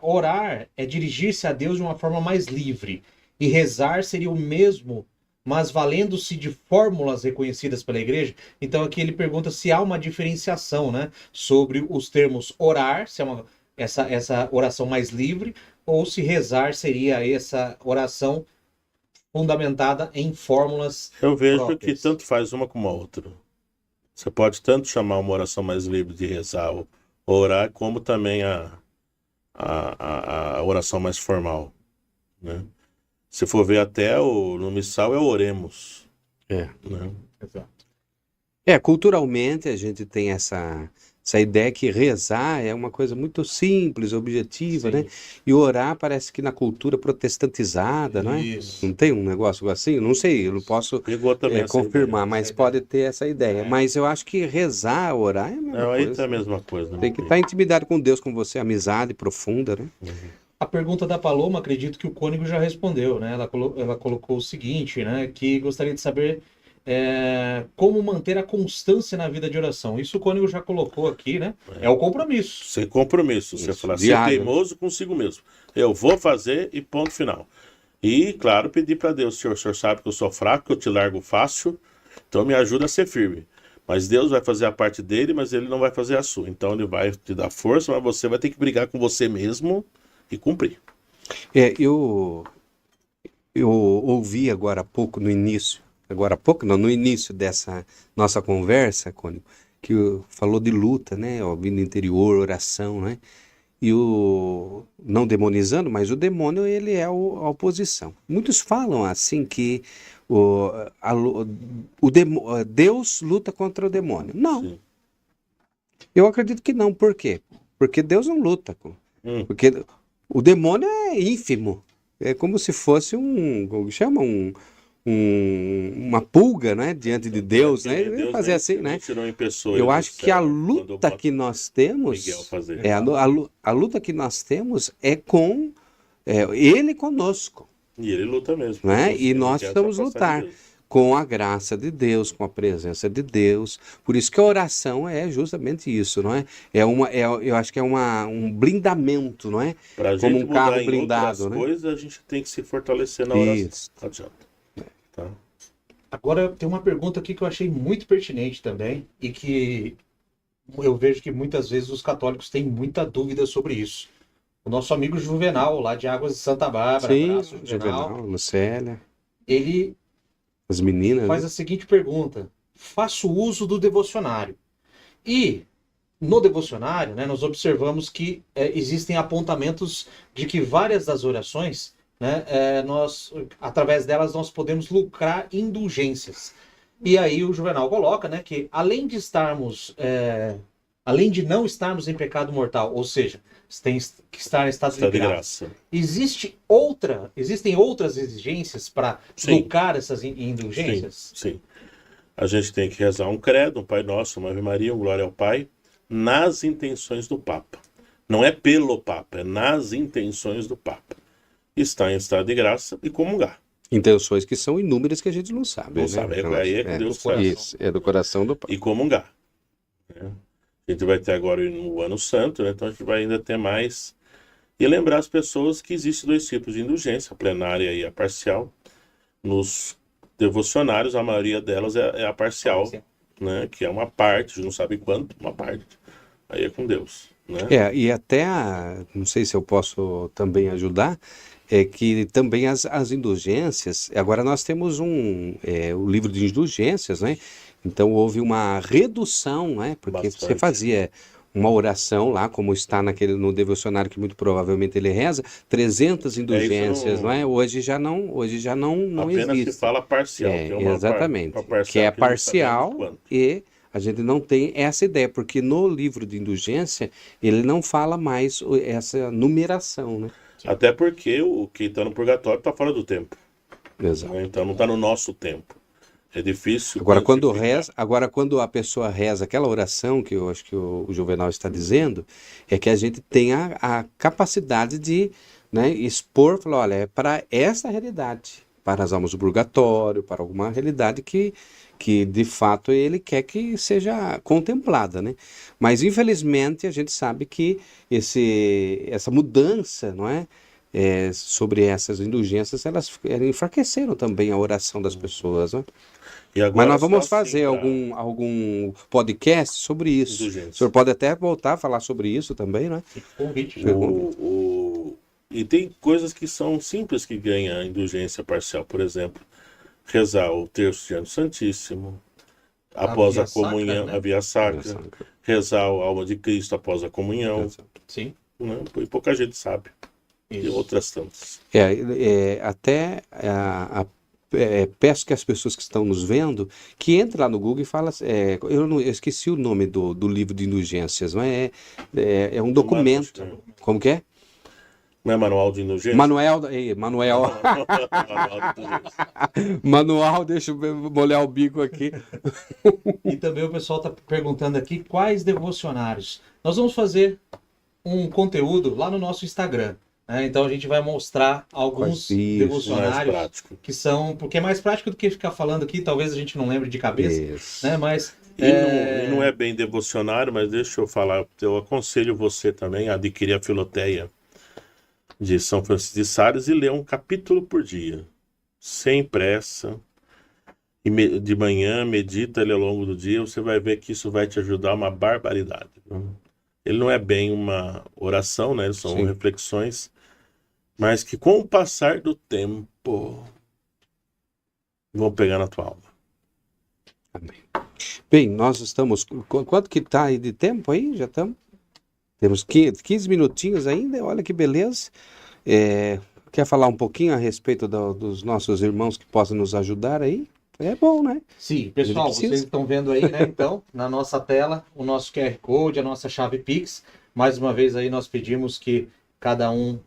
orar é dirigir-se a Deus de uma forma mais livre, e rezar seria o mesmo, mas valendo-se de fórmulas reconhecidas pela igreja. Então aqui ele pergunta se há uma diferenciação, né, sobre os termos orar, se é essa oração mais livre, ou se rezar seria essa oração fundamentada em fórmulas Eu vejo próprias. Que tanto faz uma como a outra. Você pode tanto chamar uma oração mais livre de rezar ou orar, como também a oração mais formal, né? Se for ver até no missal é o oremos. Né? Exato. Culturalmente a gente tem essa Essa ideia que rezar é uma coisa muito simples, objetiva, né? E orar parece que na cultura protestantizada, não é? Isso. Não tem um negócio assim? Não sei, eu não posso Pegou também essa confirmar, ideia. mas Essa pode ter essa ideia. É. Mas eu acho que rezar, orar é a mesma Não, aí tá coisa. a mesma coisa. Tem que estar em intimidade com Deus, com você, amizade profunda, né? A pergunta da Paloma, acredito que o Cônigo já respondeu, né? Ela colocou o seguinte, né? Que gostaria de saber como manter a constância na vida de oração. Isso o Cônigo já colocou aqui, né? É o compromisso. Sem compromisso. Você Isso, falar, ser diário. teimoso consigo mesmo. Eu vou fazer e ponto final. E, claro, pedir para Deus, Senhor, o Senhor sabe que eu sou fraco, que eu te largo fácil, então me ajuda a ser firme. Mas Deus vai fazer a parte dele, mas ele não vai fazer a sua. Então ele vai te dar força, mas você vai ter que brigar com você mesmo e cumprir. Eu ouvi agora há pouco, no início dessa nossa conversa, Cônigo, que falou de luta, né? Ó, vida interior, oração, né? E não demonizando, mas o demônio, ele é a oposição. Muitos falam assim que Deus luta contra o demônio. Não. Sim. Eu acredito que não. Por quê? Porque Deus não luta. Porque o demônio é ínfimo. É como se fosse como chama? Uma pulga, né? Diante de Deus, né? Ele vai fazer assim, né? Eu acho que a luta que nós temos a luta que nós temos é com ele conosco, E ele luta mesmo. né? Você E não nós quer precisamos ultrapassar lutar de Deus. com a graça de Deus, com a presença de Deus. Por isso que a oração é justamente isso, não é? Eu acho que é um blindamento, não é? Pra Como gente um carro mudar em blindado, outras né? coisas, a gente tem que se fortalecer na oração. Isso. Não adianta. Tá? Agora, tem uma pergunta aqui que eu achei muito pertinente também e que eu vejo que muitas vezes os católicos têm muita dúvida sobre isso. O nosso amigo Juvenal, lá de Águas de Santa Bárbara, Sim, abraço, Juvenal, Lucélia, ele as meninas, faz né? a seguinte pergunta: faço uso do devocionário. E no devocionário, né, nós observamos que existem apontamentos de que várias das orações, né, através delas, nós podemos lucrar indulgências. E aí o Juvenal coloca, né, que além de não estarmos em pecado mortal, ou seja, tem que estar em estado Está de de graça. graça. Existem outras exigências para Sim. lucrar essas indulgências? Sim. A gente tem que rezar um credo, um Pai Nosso, uma Ave Maria, um Glória ao Pai, nas intenções do Papa. Não é pelo Papa, é nas intenções do Papa. Estar em estado de graça e comungar. Intenções que são inúmeras que a gente não sabe, Não né? sabe, aí é que Deus sabe. Isso, é do coração do Pai. E comungar. Né? A gente vai ter agora no Ano Santo, né? Então a gente vai ainda ter mais. E lembrar as pessoas que existem dois tipos de indulgência, a plenária e a parcial. Nos devocionários, a maioria delas é a parcial, né? Que é uma parte, a gente não sabe quanto, uma parte. Aí é com Deus, né? E até, não sei se eu posso também ajudar, é que também as indulgências, agora nós temos o livro de indulgências, né? Então houve uma redução, né? Porque Bastante. você fazia uma oração lá, como está no devocionário que muito provavelmente ele reza, 300 indulgências, não é? Hoje já não Apenas existe. se fala parcial. Que é uma Exatamente. uma parcial Que é que não parcial sabemos quanto. e a gente não tem essa ideia, porque no livro de indulgência ele não fala mais essa numeração, né? Até porque o que está no purgatório está fora do tempo. Exato. Né? Então não está no nosso tempo. É difícil. Agora quantificar. quando a pessoa reza aquela oração que eu acho que o Juvenal está dizendo, é que a gente tem a capacidade de, né, expor, falar, olha, é para essa realidade, para as almas do purgatório, para alguma realidade que de fato ele quer que seja contemplada, né? Mas infelizmente a gente sabe que essa mudança, não é? Sobre essas indulgências, elas enfraqueceram também a oração das pessoas, né? E agora Mas nós vamos só assim fazer algum podcast sobre isso. Indulgência. O senhor pode até voltar a falar sobre isso também, né? Convite. E tem coisas que são simples que ganham a indulgência parcial. Por exemplo, rezar o terço diante do Santíssimo, após a comunhão, né? a via sacra, rezar a alma de Cristo após a comunhão. Sim. Né? E pouca gente sabe. E Isso. outras tantas. Até peço que as pessoas que estão nos vendo, que entrem lá no Google e falem, eu esqueci o nome do livro de indulgências, não é um documento, como que é? Não é manual de indulgência? Manuel, Manual de indulgência. manual, deixa eu molhar o bico aqui. E também o pessoal está perguntando aqui quais devocionários. Nós vamos fazer um conteúdo lá no nosso Instagram. Né? Então a gente vai mostrar alguns devocionários que são, porque é mais prático do que ficar falando aqui, talvez a gente não lembre de cabeça, né? Mas não é bem devocionário, mas deixa eu falar, eu aconselho você também a adquirir a Filoteia de São Francisco de Sales e ler um capítulo por dia, sem pressa. E de manhã, medita ele ao longo do dia, você vai ver que isso vai te ajudar uma barbaridade. Ele não é bem uma oração, né? São reflexões, mas que com o passar do tempo vão pegar na tua alma. Amém. Bem, nós estamos... Quanto que está aí de tempo aí? Já estamos? Temos 15 minutinhos ainda, olha que beleza. Quer falar um pouquinho a respeito dos nossos irmãos que possam nos ajudar aí? É bom, né? Sim, pessoal, vocês estão vendo aí, né? Então, na nossa tela, o nosso QR Code, a nossa chave Pix. Mais uma vez aí nós pedimos que cada um,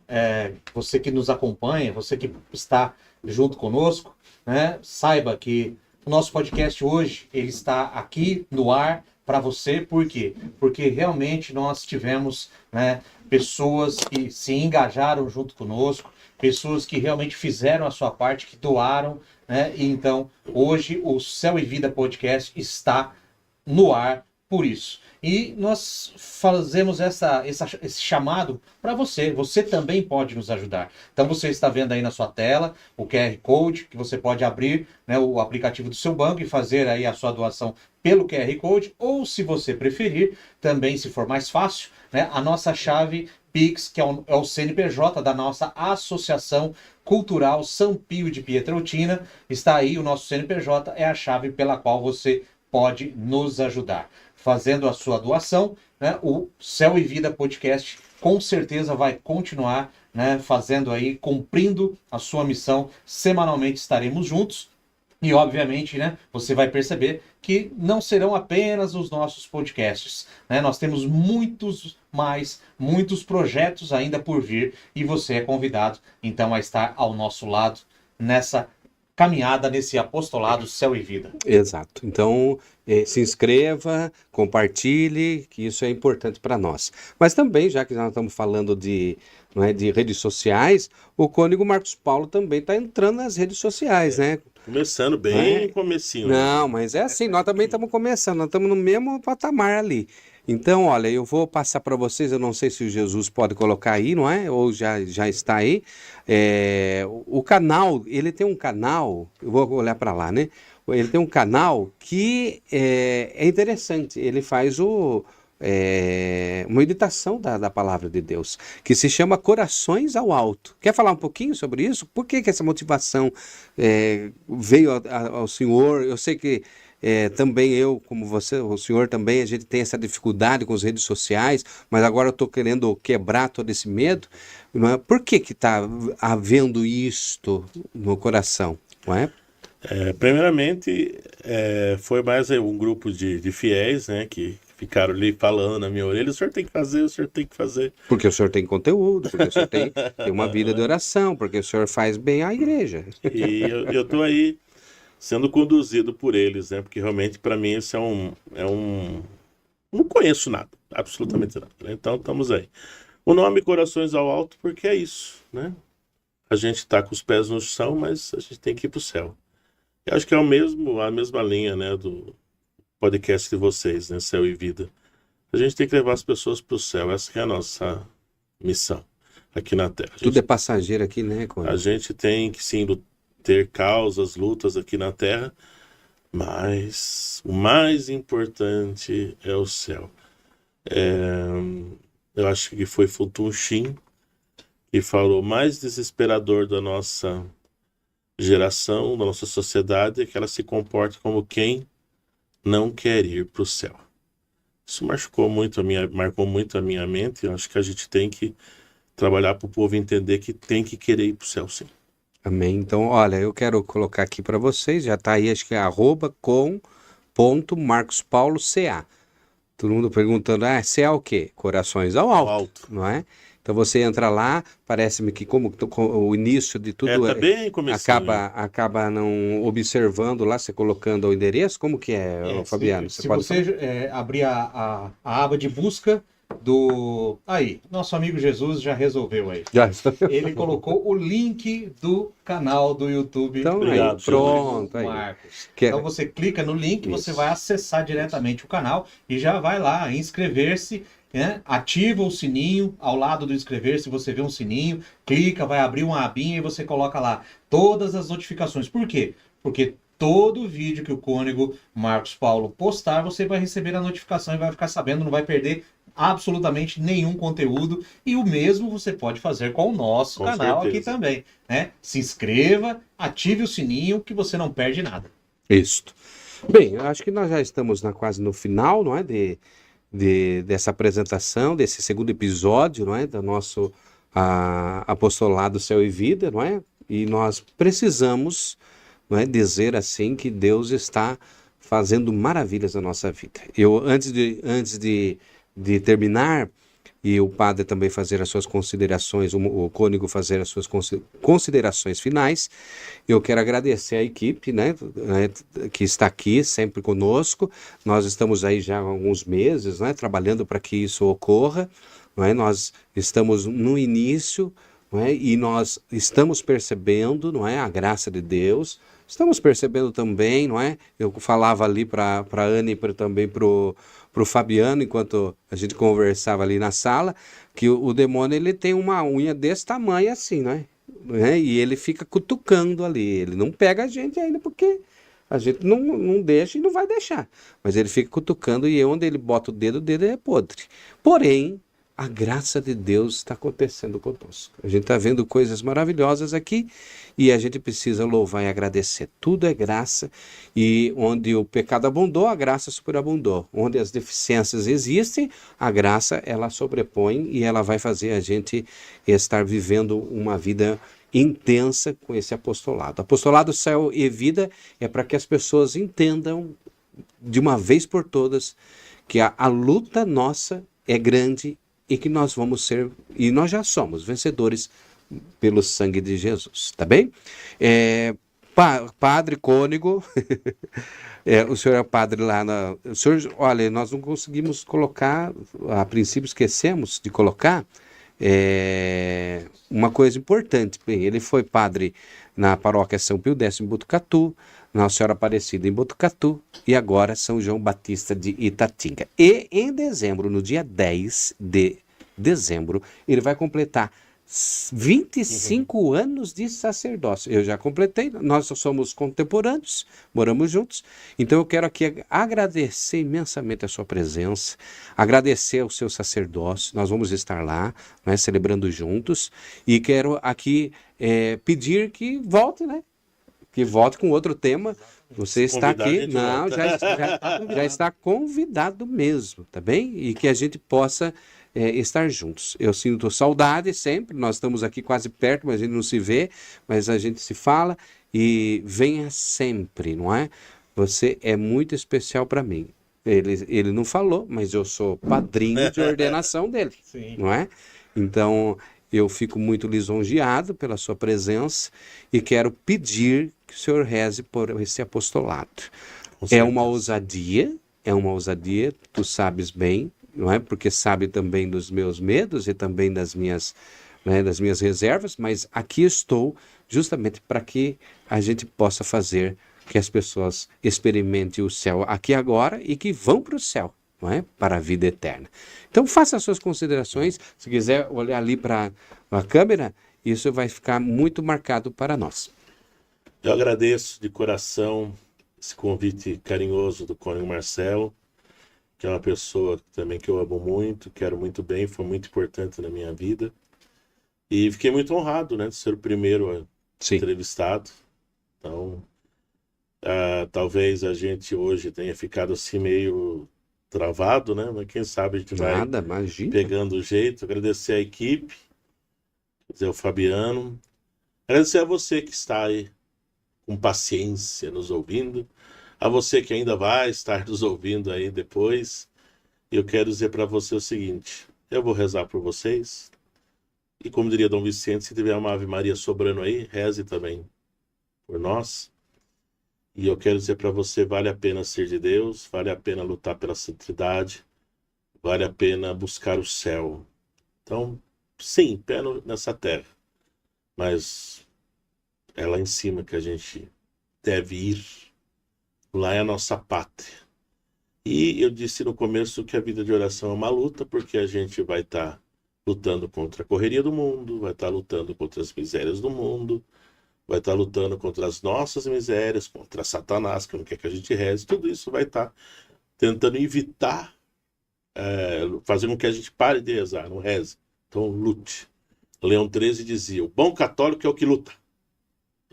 você que nos acompanha, você que está junto conosco, né? Saiba que o nosso podcast hoje, ele está aqui no ar para você. Por quê? Porque realmente nós tivemos, né, pessoas que se engajaram junto conosco, pessoas que realmente fizeram a sua parte, que doaram, né? E então, hoje, o Céu e Vida Podcast está no ar por isso. E nós fazemos esse chamado para você. Você também pode nos ajudar. Então, você está vendo aí na sua tela o QR Code, que você pode abrir, né, o aplicativo do seu banco e fazer aí a sua doação pelo QR Code. Ou, se você preferir, também, se for mais fácil, né, a nossa chave Pix, que é o CNPJ da nossa Associação Cultural São Pio de Pietreutina. Está aí o nosso CNPJ, é a chave pela qual você pode nos ajudar. Fazendo a sua doação, né, o Céu e Vida Podcast com certeza vai continuar, né, fazendo aí, cumprindo a sua missão. Semanalmente estaremos juntos. E, obviamente, né, você vai perceber que não serão apenas os nossos podcasts. Né? Nós temos muitos projetos ainda por vir e você é convidado, então, a estar ao nosso lado nessa caminhada, nesse apostolado Céu e Vida. Exato. Então, se inscreva, compartilhe, que isso é importante para nós. Mas também, já que nós estamos falando de redes sociais, o cônego Marcos Paulo também está entrando nas redes sociais, né? Começando bem comecinho. Não, mas é assim, nós também estamos começando, nós estamos no mesmo patamar ali. Então, olha, eu vou passar para vocês, eu não sei se o Jesus pode colocar aí, não é? Ou já está aí. O canal, ele tem um canal, eu vou olhar para lá, né? Ele tem um canal que é interessante, ele faz uma meditação da palavra de Deus, que se chama Corações ao Alto. Quer falar um pouquinho sobre isso? Por que essa motivação veio ao senhor? Eu sei que também eu, como você, o senhor também, a gente tem essa dificuldade com as redes sociais, mas agora eu estou querendo quebrar todo esse medo. Não é? Por que está havendo isto no coração? Não é? Primeiramente, foi mais um grupo de fiéis, né, que ficaram ali falando na minha orelha: o senhor tem que fazer, o senhor tem que fazer. Porque o senhor tem conteúdo, porque o senhor tem uma vida de oração, porque o senhor faz bem à igreja. E eu estou aí sendo conduzido por eles, né, porque realmente para mim isso não conheço nada, absolutamente nada, né? Então estamos aí. O nome Corações ao Alto porque é isso, né? A gente está com os pés no chão, mas a gente tem que ir para o céu. Eu acho que é a mesma linha, né, do podcast de vocês, né, Céu e Vida. A gente tem que levar as pessoas para o céu. Essa que é a nossa missão aqui na Terra. Tudo é passageiro aqui, né? A gente tem que, sim, ter causas, lutas aqui na Terra, mas o mais importante é o céu. Eu acho que foi Futum Shin que falou: mais desesperador da nossa geração, da nossa sociedade, é que ela se comporta como quem não quer ir para o céu. Isso marcou muito a minha mente. Eu acho que a gente tem que trabalhar para o povo entender que tem que querer ir para o céu, sim. Amém. Então, olha, eu quero colocar aqui para vocês, já está aí, acho que é @com.marcospauloca. Todo mundo perguntando, CA o quê? Corações ao Ao alto, alto. não é? Então você entra lá, parece-me que como o início de tudo Tá bem comecinho. acaba não observando lá, você colocando o endereço, como que ô, Fabiano? Se você abrir a aba de busca do... Aí, nosso amigo Jesus já resolveu aí. Já está. Ele colocou o link do canal do YouTube. Então, Obrigado, aí, pronto. Aí. Marcos. Que- Então você clica no link, você Isso. vai acessar diretamente o canal e já vai lá inscrever-se, né? Ativa o sininho, ao lado do inscrever-se você vê um sininho, clica, vai abrir uma abinha e você coloca lá todas as notificações. Por quê? Porque todo vídeo que o Cônego Marcos Paulo postar, você vai receber a notificação e vai ficar sabendo, não vai perder absolutamente nenhum conteúdo. E o mesmo você pode fazer com o nosso Com canal certeza. aqui também, né? Se inscreva, ative o sininho que você não perde nada. Isso. Bem, eu acho que nós já estamos quase no final, não é, dessa apresentação, desse segundo episódio, não é, do nosso apostolado Céu e Vida, não é? E nós precisamos, não é, dizer assim que Deus está fazendo maravilhas na nossa vida. Eu antes de terminar e o padre também fazer as suas considerações, o cônego fazer as suas considerações finais, eu quero agradecer a equipe, né, que está aqui sempre conosco. Nós estamos aí já há alguns meses, né, trabalhando para que isso ocorra. Não é? Nós estamos no início, não é? E nós estamos percebendo, não é, a graça de Deus. Estamos percebendo também, não é? Eu falava ali para a Ana e também para o Fabiano, enquanto a gente conversava ali na sala, que o demônio ele tem uma unha desse tamanho assim, né? E ele fica cutucando ali. Ele não pega a gente ainda porque a gente não deixa e não vai deixar. Mas ele fica cutucando e onde ele bota o dedo é podre. Porém, a graça de Deus está acontecendo conosco. A gente está vendo coisas maravilhosas aqui e a gente precisa louvar e agradecer. Tudo é graça e onde o pecado abundou, a graça superabundou. Onde as deficiências existem, a graça ela sobrepõe e ela vai fazer a gente estar vivendo uma vida intensa com esse apostolado. Apostolado Céu e Vida é para que as pessoas entendam de uma vez por todas que a luta nossa é grande e que nós vamos ser, e nós já somos vencedores pelo sangue de Jesus, tá bem? Padre Cônego, o senhor é padre lá o senhor, olha, nós não conseguimos colocar, a princípio esquecemos de colocar uma coisa importante. Bem, ele foi padre na paróquia São Pio X em Botucatu, Nossa Senhora Aparecida em Botucatu e agora São João Batista de Itatinga. E em dezembro, no dia 10 de dezembro, ele vai completar 25 anos de sacerdócio. Eu já completei, nós somos contemporâneos, moramos juntos. Então eu quero aqui agradecer imensamente a sua presença, agradecer ao seu sacerdócio. Nós vamos estar lá, né, celebrando juntos. E quero aqui pedir que volte, né? Que volte com outro tema. Você está aqui, não, já está convidado mesmo, tá bem? E que a gente possa estar juntos. Eu sinto saudade sempre, nós estamos aqui quase perto, mas a gente não se vê, mas a gente se fala e venha sempre, não é? Você é muito especial para mim. Ele não falou, mas eu sou padrinho de ordenação dele, Sim. não é? Então, eu fico muito lisonjeado pela sua presença e quero pedir que o senhor reze por esse apostolado. É uma ousadia, tu sabes bem, não é? Porque sabe também dos meus medos e também das minhas reservas, mas aqui estou justamente para que a gente possa fazer que as pessoas experimentem o céu aqui agora e que vão para o céu, não é? Para a vida eterna. Então faça as suas considerações, se quiser olhar ali para a câmera, isso vai ficar muito marcado para nós. Eu agradeço de coração esse convite carinhoso do Cônego Marcelo, que é uma pessoa também que eu amo muito, quero muito bem, foi muito importante na minha vida. E fiquei muito honrado, né, de ser o primeiro entrevistado. Então, talvez a gente hoje tenha ficado assim meio travado, né? Mas quem sabe a gente vai pegando o jeito. Agradecer a equipe, quer dizer, o Fabiano, Agradecer a você que está aí com paciência nos ouvindo, a você que ainda vai estar nos ouvindo aí depois. Eu quero dizer para você o seguinte: eu vou rezar por vocês, e como diria Dom Vicente, se tiver uma Ave Maria sobrando aí, reze também por nós. E eu quero dizer para você, vale a pena ser de Deus, vale a pena lutar pela santidade, vale a pena buscar o céu. Então, sim, pé nessa terra, mas é lá em cima que a gente deve ir. Lá é a nossa pátria. E eu disse no começo que a vida de oração é uma luta, porque a gente vai estar lutando contra a correria do mundo, vai estar lutando contra as misérias do mundo, vai estar lutando contra as nossas misérias, contra Satanás, que não quer que a gente reze. Tudo isso vai estar tentando evitar, fazer com que a gente pare de rezar, não reze. Então lute. Leão XIII dizia: o bom católico é o que luta.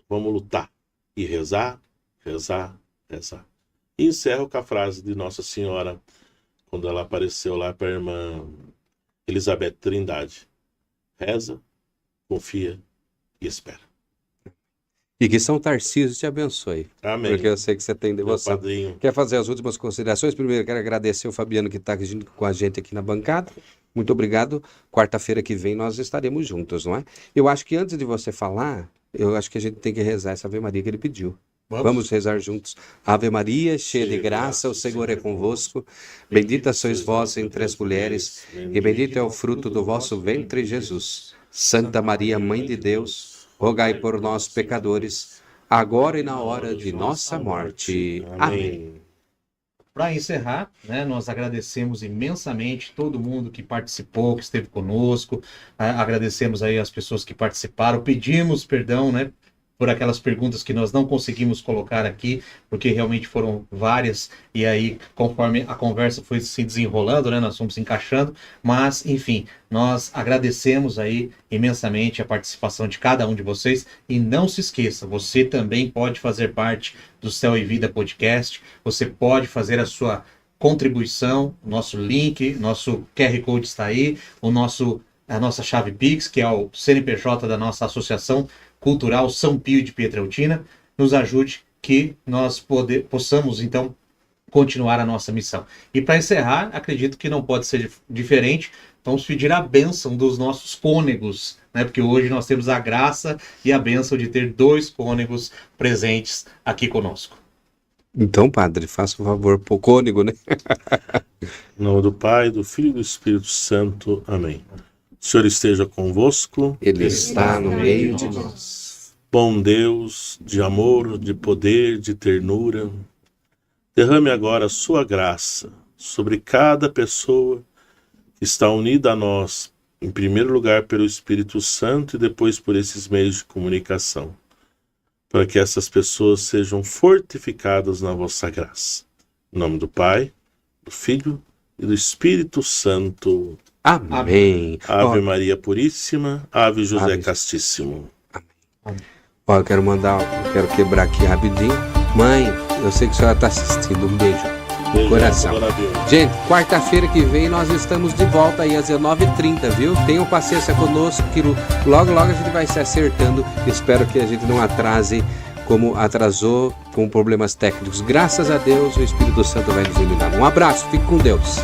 Vamos lutar e rezar, rezar, rezar. E encerro com a frase de Nossa Senhora, quando ela apareceu lá para a irmã Elizabeth Trindade: reza, confia e espera. E que São Tarcísio te abençoe. Amém. Porque eu sei que você tem devoção. Meu padrinho. Quer fazer as últimas considerações? Primeiro, quero agradecer o Fabiano que está com a gente aqui na bancada. Muito obrigado. Quarta-feira que vem nós estaremos juntos, não é? Eu acho que antes de você falar, eu acho que a gente tem que rezar essa Ave Maria que ele pediu. Vamos rezar juntos. Ave Maria, cheia de graça, o Senhor é convosco. Bendita sois vós entre as mulheres, e bendito é o fruto do vosso ventre, Jesus. Santa Maria, Mãe de Deus, rogai por nós, pecadores, agora e na hora de nossa morte. Amém. Para encerrar, né, nós agradecemos imensamente todo mundo que participou, que esteve conosco. Agradecemos aí as pessoas que participaram. Pedimos perdão, né, por aquelas perguntas que nós não conseguimos colocar aqui, porque realmente foram várias, e aí, conforme a conversa foi se desenrolando, né, nós fomos se encaixando, mas, enfim, nós agradecemos aí imensamente a participação de cada um de vocês, e não se esqueça, você também pode fazer parte do Céu e Vida Podcast, você pode fazer a sua contribuição, nosso link, nosso QR Code está aí, a nossa chave Pix, que é o CNPJ da nossa Associação Cultural São Pio de Pietreutina, nos ajude que nós possamos, então, continuar a nossa missão. E para encerrar, acredito que não pode ser diferente, vamos pedir a bênção dos nossos cônegos, né? Porque hoje nós temos a graça e a bênção de ter 2 cônegos presentes aqui conosco. Então, padre, faça um favor pro cônego, né? Em nome do Pai, do Filho e do Espírito Santo. Amém. O Senhor esteja convosco. Ele está no meio de nós. Bom Deus, de amor, de poder, de ternura, derrame agora a sua graça sobre cada pessoa que está unida a nós, em primeiro lugar pelo Espírito Santo e depois por esses meios de comunicação, para que essas pessoas sejam fortificadas na vossa graça. Em nome do Pai, do Filho e do Espírito Santo. Amém. Ave Maria Puríssima, Ave José Ave. Castíssimo. Ó, eu quero quebrar aqui rapidinho. Mãe, eu sei que a senhora está assistindo. Um beijo no coração. Gente, quarta-feira que vem nós estamos de volta aí às 19h30, viu? Tenham paciência conosco que logo a gente vai se acertando. Espero que a gente não atrase como atrasou com problemas técnicos. Graças a Deus o Espírito Santo vai nos iluminar. Um abraço, fique com Deus.